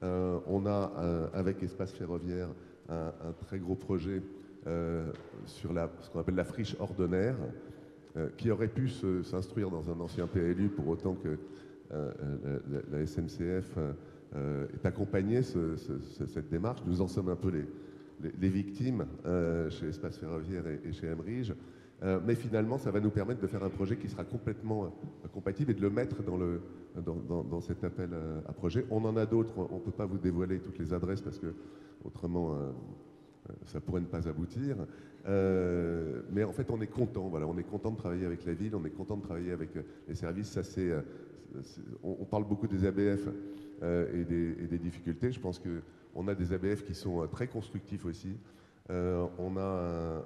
On a, avec Espace Ferroviaire, un très gros projet sur ce qu'on appelle la friche ordonnaire, qui aurait pu s'instruire dans un ancien PLU, pour autant que la SNCF ait accompagné cette démarche. Nous en sommes un peu les victimes chez Espace Ferroviaire et chez Emerige. Mais finalement, ça va nous permettre de faire un projet qui sera complètement compatible et de le mettre dans cet appel à projet. On en a d'autres, on ne peut pas vous dévoiler toutes les adresses parce que autrement ça pourrait ne pas aboutir. Mais en fait, on est content. Voilà, on est content de travailler avec la ville, on est content de travailler avec les services. On parle beaucoup des ABF et des difficultés. Je pense qu'on a des ABF qui sont très constructifs aussi. On a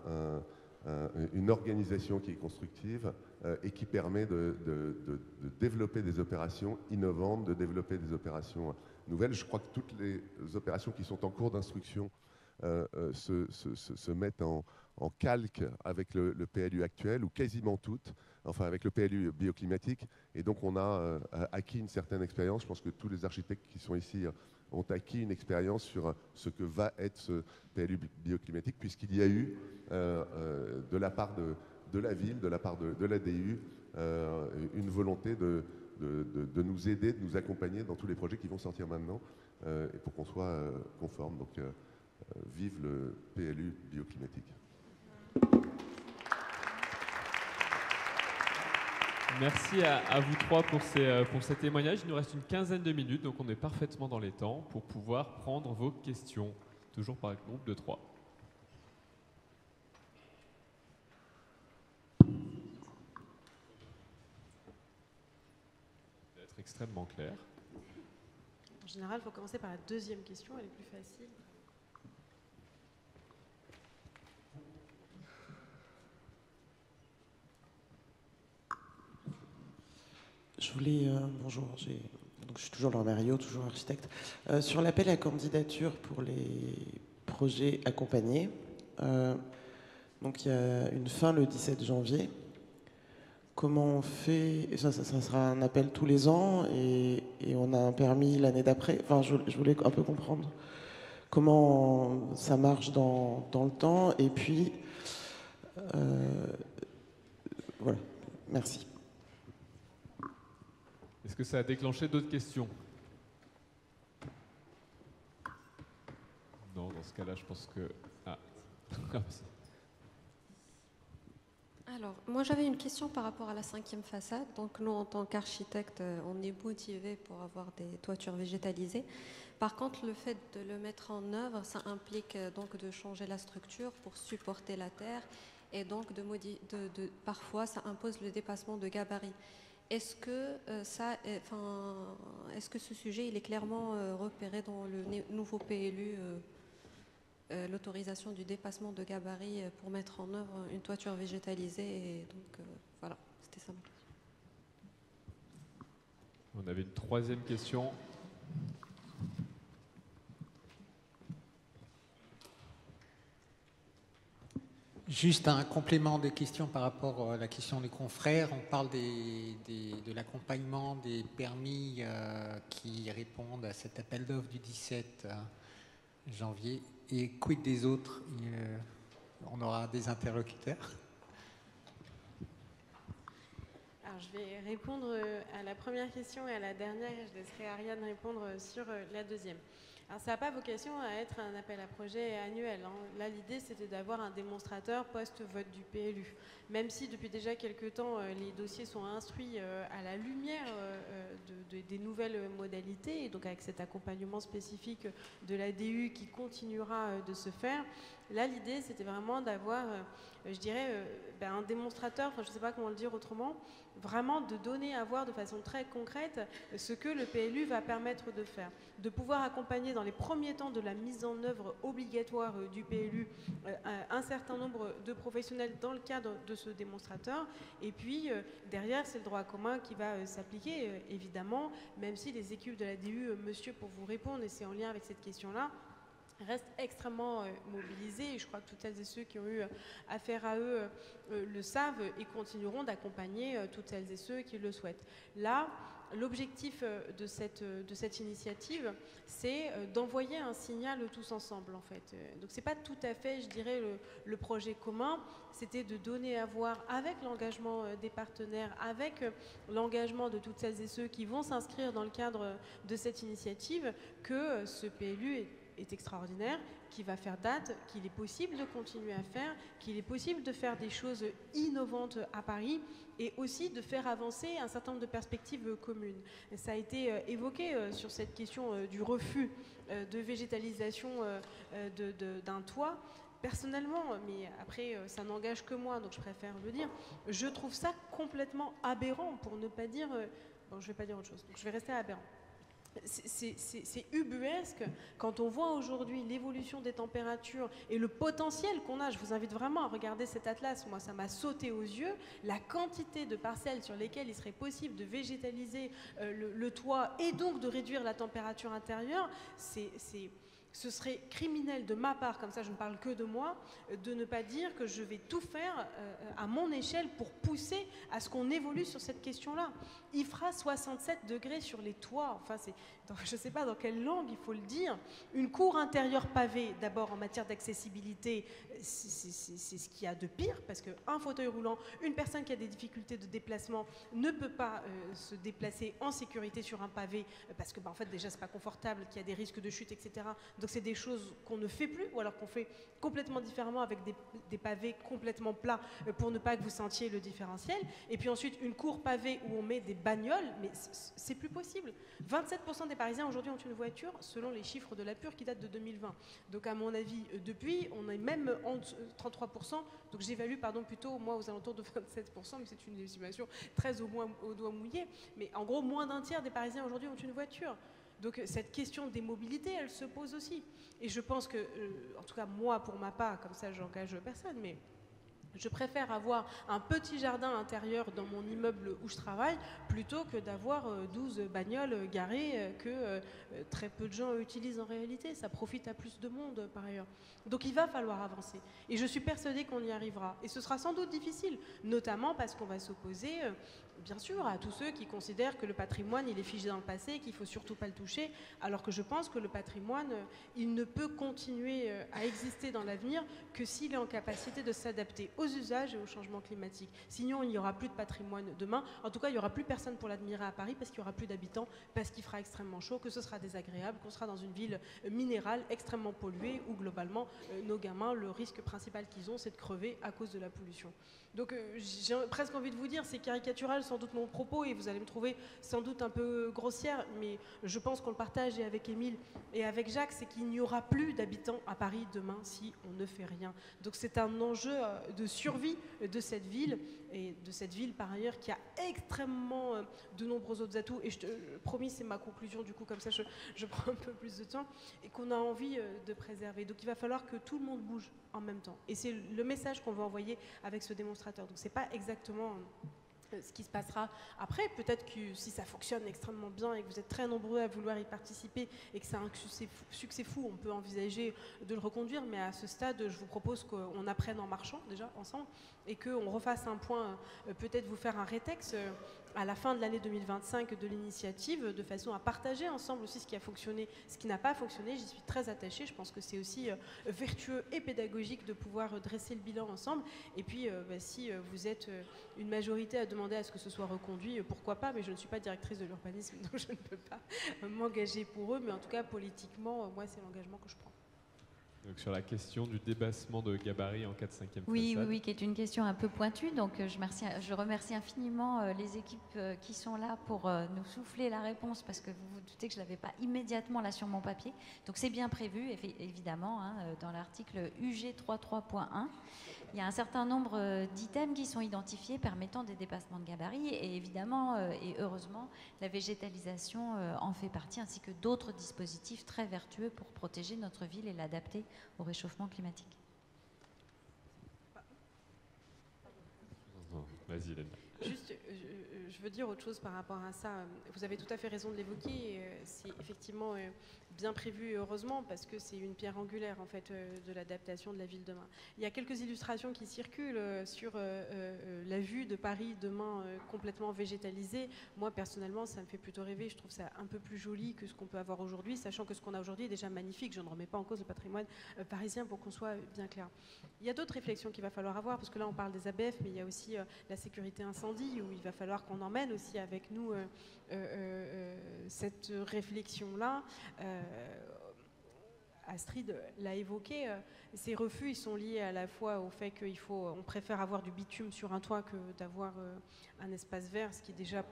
une organisation qui est constructive et qui permet de développer des opérations innovantes, de développer des opérations nouvelles. Je crois que toutes les opérations qui sont en cours d'instruction se mettent en calque avec le PLU actuel, ou quasiment toutes, enfin avec le PLU bioclimatique. Et donc on a acquis une certaine expérience. Je pense que tous les architectes qui sont ici ont acquis une expérience sur ce que va être ce PLU bioclimatique, puisqu'il y a eu de la part de la ville, de la part de l'ADU, une volonté de nous aider, de nous accompagner dans tous les projets qui vont sortir maintenant, et pour qu'on soit conforme. Donc vive le PLU bioclimatique. Merci à vous trois pour ces témoignages. Il nous reste une quinzaine de minutes, donc on est parfaitement dans les temps pour pouvoir prendre vos questions, toujours par groupe de 3. D'être extrêmement clair. En général, il faut commencer par la deuxième question, elle est plus facile. Je voulais, bonjour, donc je suis toujours Laure Berriot, toujours architecte. Sur l'appel à candidature pour les projets accompagnés, donc il y a une fin le 17 janvier. Comment on fait? Ça sera un appel tous les ans et on a un permis l'année d'après. Enfin, je voulais un peu comprendre comment ça marche dans le temps. Et puis, voilà, merci. Est-ce que ça a déclenché d'autres questions? Non, dans ce cas-là, je pense que... Ah, Alors, moi j'avais une question par rapport à la 5e façade. Donc nous, en tant qu'architecte, on est motivés pour avoir des toitures végétalisées. Par contre, le fait de le mettre en œuvre, ça implique donc de changer la structure pour supporter la terre, et donc parfois ça impose le dépassement de gabarit. Est-ce que est-ce que ce sujet il est clairement repéré dans le nouveau PLU, l'autorisation du dépassement de gabarit pour mettre en œuvre une toiture végétalisée? Et donc voilà, c'était ça ma question. On avait une troisième question. Juste un complément de question par rapport à la question des confrères. On parle de l'accompagnement des permis qui répondent à cet appel d'offres du 17 janvier. Et quid des autres? On aura des interlocuteurs? Alors, je vais répondre à la première question et à la dernière, et je laisserai Ariane répondre sur la deuxième. Alors, ça n'a pas vocation à être un appel à projet annuel, hein. Là, l'idée, c'était d'avoir un démonstrateur post-vote du PLU. Même si, depuis déjà quelques temps, les dossiers sont instruits à la lumière des nouvelles modalités, et donc avec cet accompagnement spécifique de l'ADU qui continuera de se faire, Là, l'idée, c'était vraiment d'avoir, je dirais, un démonstrateur, enfin, je ne sais pas comment le dire autrement, vraiment de donner à voir de façon très concrète ce que le PLU va permettre de faire. De pouvoir accompagner dans les premiers temps de la mise en œuvre obligatoire du PLU un certain nombre de professionnels dans le cadre de ce démonstrateur. Et puis, derrière, c'est le droit commun qui va s'appliquer, évidemment, même si les équipes de la DU, monsieur, pour vous répondre, et c'est en lien avec cette question-là, restent extrêmement mobilisés, et je crois que toutes celles et ceux qui ont eu affaire à eux le savent et continueront d'accompagner toutes celles et ceux qui le souhaitent. Là, l'objectif de cette initiative, c'est d'envoyer un signal tous ensemble, en fait. Donc c'est pas tout à fait, je dirais, le projet commun, c'était de donner à voir avec l'engagement des partenaires, avec l'engagement de toutes celles et ceux qui vont s'inscrire dans le cadre de cette initiative, que ce PLU est extraordinaire, qui va faire date, qu'il est possible de continuer à faire, qu'il est possible de faire des choses innovantes à Paris et aussi de faire avancer un certain nombre de perspectives communes. Et ça a été évoqué sur cette question du refus de végétalisation d'un toit. Personnellement, mais après ça n'engage que moi, donc je préfère le dire, je trouve ça complètement aberrant, pour ne pas dire... bon, je ne vais pas dire autre chose, donc je vais rester aberrant. C'est ubuesque quand on voit aujourd'hui l'évolution des températures et le potentiel qu'on a. Je vous invite vraiment à regarder cet atlas, moi ça m'a sauté aux yeux, la quantité de parcelles sur lesquelles il serait possible de végétaliser le toit et donc de réduire la température intérieure, ce serait criminel de ma part, comme ça je ne parle que de moi, de ne pas dire que je vais tout faire à mon échelle pour pousser à ce qu'on évolue sur cette question-là. Il fera 67 degrés sur les toits, enfin je ne sais pas dans quelle langue il faut le dire. Une cour intérieure pavée, d'abord en matière d'accessibilité, c'est ce qu'il y a de pire, parce qu'un fauteuil roulant, une personne qui a des difficultés de déplacement ne peut pas se déplacer en sécurité sur un pavé, parce que en fait déjà c'est pas confortable, qu'il y a des risques de chute, etc. Donc c'est des choses qu'on ne fait plus, ou alors qu'on fait complètement différemment avec des pavés complètement plats pour ne pas que vous sentiez le différentiel. Et puis ensuite, une cour pavée où on met des bagnoles, mais c'est plus possible. 27% des Parisiens aujourd'hui ont une voiture, selon les chiffres de l'APUR qui datent de 2020. Donc à mon avis, depuis, on est même en 33%, donc j'évalue plutôt moi aux alentours de 27%, mais c'est une estimation très au doigt mouillé. Mais en gros, moins d'un tiers des Parisiens aujourd'hui ont une voiture. Donc cette question des mobilités, elle se pose aussi. Et je pense que, en tout cas moi pour ma part, comme ça j'engage personne, mais je préfère avoir un petit jardin intérieur dans mon immeuble où je travaille plutôt que d'avoir 12 bagnoles garées que très peu de gens utilisent en réalité. Ça profite à plus de monde par ailleurs. Donc il va falloir avancer. Et je suis persuadée qu'on y arrivera. Et ce sera sans doute difficile, notamment parce qu'on va s'opposer, bien sûr, à tous ceux qui considèrent que le patrimoine, il est figé dans le passé, qu'il ne faut surtout pas le toucher, alors que je pense que le patrimoine, il ne peut continuer à exister dans l'avenir que s'il est en capacité de s'adapter aux usages et au changement climatique. Sinon, il n'y aura plus de patrimoine demain. En tout cas, il n'y aura plus personne pour l'admirer à Paris parce qu'il n'y aura plus d'habitants, parce qu'il fera extrêmement chaud, que ce sera désagréable, qu'on sera dans une ville minérale extrêmement polluée où globalement, nos gamins, le risque principal qu'ils ont, c'est de crever à cause de la pollution. Donc j'ai presque envie de vous dire, c'est caricatural sans doute mon propos et vous allez me trouver sans doute un peu grossière, mais je pense qu'on le partage et avec Émile et avec Jacques, c'est qu'il n'y aura plus d'habitants à Paris demain si on ne fait rien. Donc c'est un enjeu de survie de cette ville et de cette ville par ailleurs qui a extrêmement de nombreux autres atouts et je te promis c'est ma conclusion du coup comme ça je prends un peu plus de temps et qu'on a envie de préserver. Donc il va falloir que tout le monde bouge en même temps et c'est le message qu'on veut envoyer avec ce démonstrateur. Donc c'est pas exactement ce qui se passera après. Peut-être que si ça fonctionne extrêmement bien et que vous êtes très nombreux à vouloir y participer et que c'est un succès fou, on peut envisager de le reconduire, mais à ce stade, je vous propose qu'on apprenne en marchant déjà ensemble et qu'on refasse un point, peut-être vous faire un rétex à la fin de l'année 2025 de l'initiative, de façon à partager ensemble aussi ce qui a fonctionné, ce qui n'a pas fonctionné. J'y suis très attachée, je pense que c'est aussi vertueux et pédagogique de pouvoir dresser le bilan ensemble. Et puis, si vous êtes une majorité à demander à ce que ce soit reconduit, pourquoi pas, mais je ne suis pas directrice de l'urbanisme, donc je ne peux pas m'engager pour eux, mais en tout cas, politiquement, moi, c'est l'engagement que je prends. Donc sur la question du dépassement de gabarit en cas de 5e Oui, façade. oui, qui est une question un peu pointue. Donc je remercie infiniment les équipes qui sont là pour nous souffler la réponse, parce que vous vous doutez que je ne l'avais pas immédiatement là sur mon papier. Donc c'est bien prévu, évidemment, hein, dans l'article UG 33.1. Il y a un certain nombre d'items qui sont identifiés permettant des dépassements de gabarit, et évidemment et heureusement, la végétalisation en fait partie, ainsi que d'autres dispositifs très vertueux pour protéger notre ville et l'adapter au réchauffement climatique. Vas-y, Hélène. Juste, je veux dire autre chose par rapport à ça. Vous avez tout à fait raison de l'évoquer. C'est effectivement bien prévu, heureusement, parce que c'est une pierre angulaire en fait de l'adaptation de la ville demain. Il y a quelques illustrations qui circulent sur la vue de Paris demain complètement végétalisée. Moi, personnellement, ça me fait plutôt rêver. Je trouve ça un peu plus joli que ce qu'on peut avoir aujourd'hui, sachant que ce qu'on a aujourd'hui est déjà magnifique. Je ne remets pas en cause le patrimoine parisien, pour qu'on soit bien clair. Il y a d'autres réflexions qu'il va falloir avoir, parce que là, on parle des ABF, mais il y a aussi la sécurité incendie, où il va falloir qu'on emmène aussi avec nous cette réflexion-là. Astrid l'a évoqué, ces refus ils sont liés à la fois au fait qu'on préfère avoir du bitume sur un toit que d'avoir un espace vert, ce qui déjà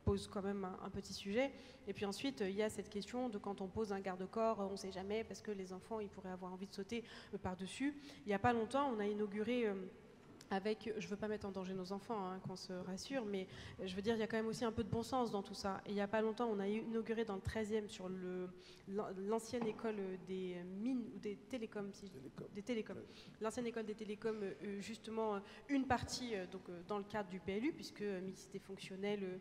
pose quand même un petit sujet. Et puis ensuite, il y a cette question de quand on pose un garde-corps, on ne sait jamais, parce que les enfants ils pourraient avoir envie de sauter par-dessus. Il n'y a pas longtemps, on a inauguré... avec, je ne veux pas mettre en danger nos enfants, hein, qu'on se rassure, mais je veux dire, il y a quand même aussi un peu de bon sens dans tout ça. Et il n'y a pas longtemps, on a inauguré dans le 13e, sur l'ancienne école des mines, ou des télécoms, des télécoms. L'ancienne école des télécoms, justement, une partie donc, dans le cadre du PLU, puisque mixité fonctionnelle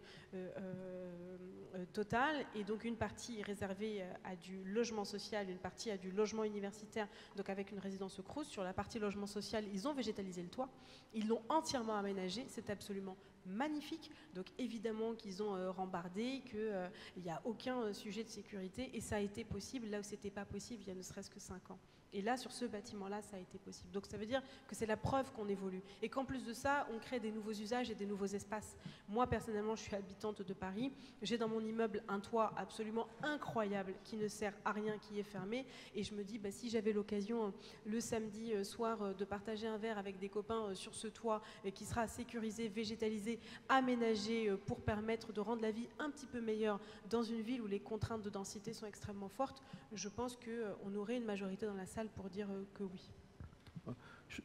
totale, et donc une partie réservée à du logement social, une partie à du logement universitaire, donc avec une résidence Crous. Sur la partie logement social, ils ont végétalisé le toit. Ils l'ont entièrement aménagé, c'est absolument magnifique. Donc évidemment qu'ils ont rembardé, qu'il n'y a aucun sujet de sécurité, et ça a été possible là où ce n'était pas possible il y a ne serait-ce que 5 ans. Et là, sur ce bâtiment-là, ça a été possible. Donc ça veut dire que c'est la preuve qu'on évolue. Et qu'en plus de ça, on crée des nouveaux usages et des nouveaux espaces. Moi, personnellement, je suis habitante de Paris. J'ai dans mon immeuble un toit absolument incroyable qui ne sert à rien, qui est fermé. Et je me dis, bah, si j'avais l'occasion le samedi soir de partager un verre avec des copains sur ce toit qui sera sécurisé, végétalisé, aménagé pour permettre de rendre la vie un petit peu meilleure dans une ville où les contraintes de densité sont extrêmement fortes, je pense qu'on aurait une majorité dans la salle pour dire que oui.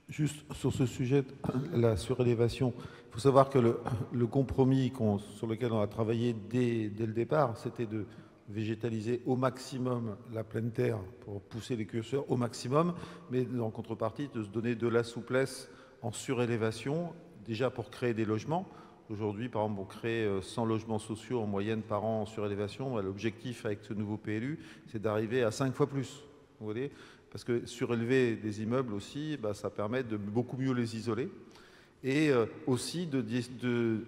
Juste sur ce sujet de la surélévation, il faut savoir que le compromis sur lequel on a travaillé dès le départ, c'était de végétaliser au maximum la pleine terre pour pousser les curseurs au maximum, mais en contrepartie de se donner de la souplesse en surélévation, déjà pour créer des logements. Aujourd'hui, par exemple, on crée 100 logements sociaux en moyenne par an en surélévation. L'objectif avec ce nouveau PLU, c'est d'arriver à 5 fois plus. Vous voyez ? Parce que surélever des immeubles aussi, bah, ça permet de beaucoup mieux les isoler et aussi de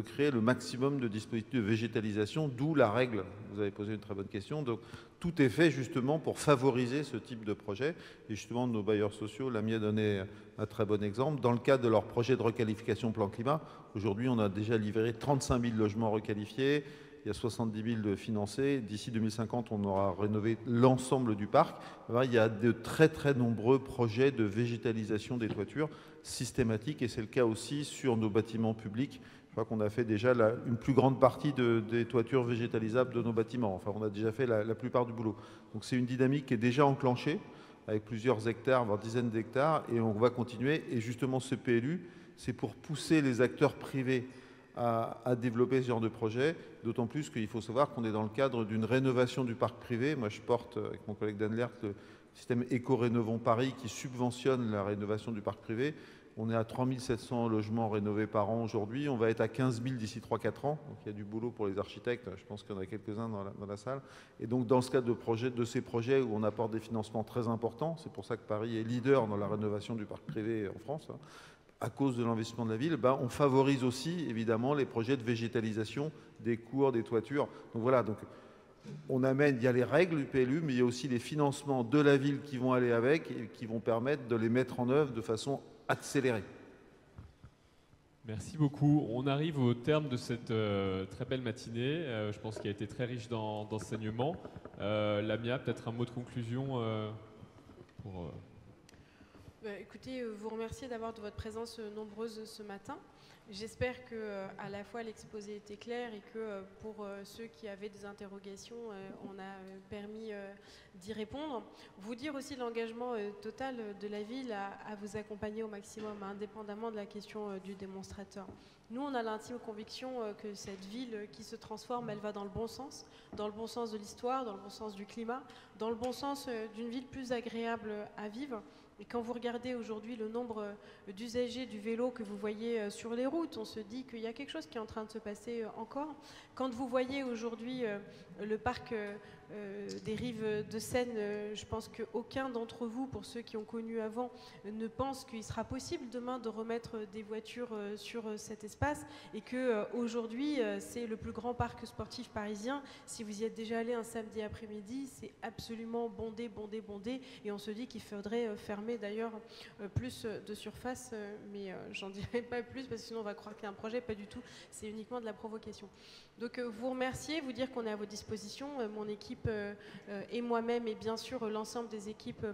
créer le maximum de dispositifs de végétalisation, d'où la règle. Vous avez posé une très bonne question. Donc, tout est fait justement pour favoriser ce type de projet. Et justement, nos bailleurs sociaux, l'AMI a donné un très bon exemple. Dans le cadre de leur projet de requalification plan climat, aujourd'hui, on a déjà livré 35 000 logements requalifiés. Il y a 70 000 de financés. D'ici 2050, on aura rénové l'ensemble du parc. Alors, il y a de très très nombreux projets de végétalisation des toitures systématiques, et c'est le cas aussi sur nos bâtiments publics. Je crois qu'on a fait déjà une plus grande partie des toitures végétalisables de nos bâtiments. Enfin, on a déjà fait la plupart du boulot. Donc c'est une dynamique qui est déjà enclenchée avec plusieurs hectares, voire dizaines d'hectares, et on va continuer. Et justement, ce PLU, c'est pour pousser les acteurs privés à développer ce genre de projet, d'autant plus qu'il faut savoir qu'on est dans le cadre d'une rénovation du parc privé. Moi, je porte, avec mon collègue Dan Lert, le système Éco-Rénovons Paris qui subventionne la rénovation du parc privé. On est à 3 700 logements rénovés par an aujourd'hui. On va être à 15 000 d'ici 3-4 ans. Donc, il y a du boulot pour les architectes. Je pense qu'il y en a quelques-uns dans la salle. Et donc, dans ce cadre de ces projets où on apporte des financements très importants, c'est pour ça que Paris est leader dans la rénovation du parc privé en France, à cause de l'investissement de la ville, ben, on favorise aussi évidemment les projets de végétalisation des cours, des toitures. Donc voilà, donc on amène, il y a les règles du PLU, mais il y a aussi les financements de la ville qui vont aller avec et qui vont permettre de les mettre en œuvre de façon accélérée. Merci beaucoup. On arrive au terme de cette très belle matinée, je pense qu'elle a été très riche d'enseignements. Lamia, peut-être un mot de conclusion pour... Écoutez, vous remercier d'abord de votre présence nombreuse ce matin. J'espère que à la fois l'exposé était clair et que pour ceux qui avaient des interrogations, on a permis d'y répondre. Vous dire aussi l'engagement total de la ville à vous accompagner au maximum, indépendamment de la question du démonstrateur. Nous, on a l'intime conviction que cette ville qui se transforme, elle va dans le bon sens de l'histoire, dans le bon sens du climat, dans le bon sens d'une ville plus agréable à vivre. Et quand vous regardez aujourd'hui le nombre d'usagers du vélo que vous voyez sur les routes, on se dit qu'il y a quelque chose qui est en train de se passer encore. Quand vous voyez aujourd'hui le parc des rives de Seine, je pense qu'aucun d'entre vous, pour ceux qui ont connu avant, ne pense qu'il sera possible demain de remettre des voitures sur cet espace et qu'aujourd'hui, c'est le plus grand parc sportif parisien. Si vous y êtes déjà allé un samedi après-midi, c'est absolument bondé, bondé, bondé. Et on se dit qu'il faudrait fermer d'ailleurs plus de surface, mais j'en dirai pas plus parce que sinon on va croire qu'il y a un projet. Pas du tout, c'est uniquement de la provocation. Donc vous remercier, vous dire qu'on est à votre disposition, mon équipe et moi-même et bien sûr l'ensemble des équipes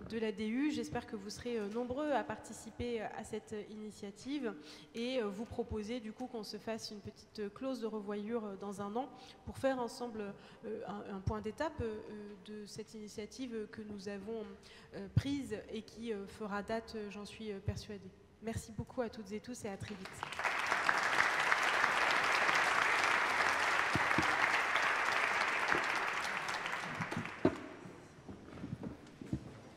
de la DU. J'espère que vous serez nombreux à participer à cette initiative et vous proposer du coup qu'on se fasse une petite clause de revoyure dans un an pour faire ensemble un point d'étape de cette initiative que nous avons prise et qui fera date, j'en suis persuadée. Merci beaucoup à toutes et tous et à très vite.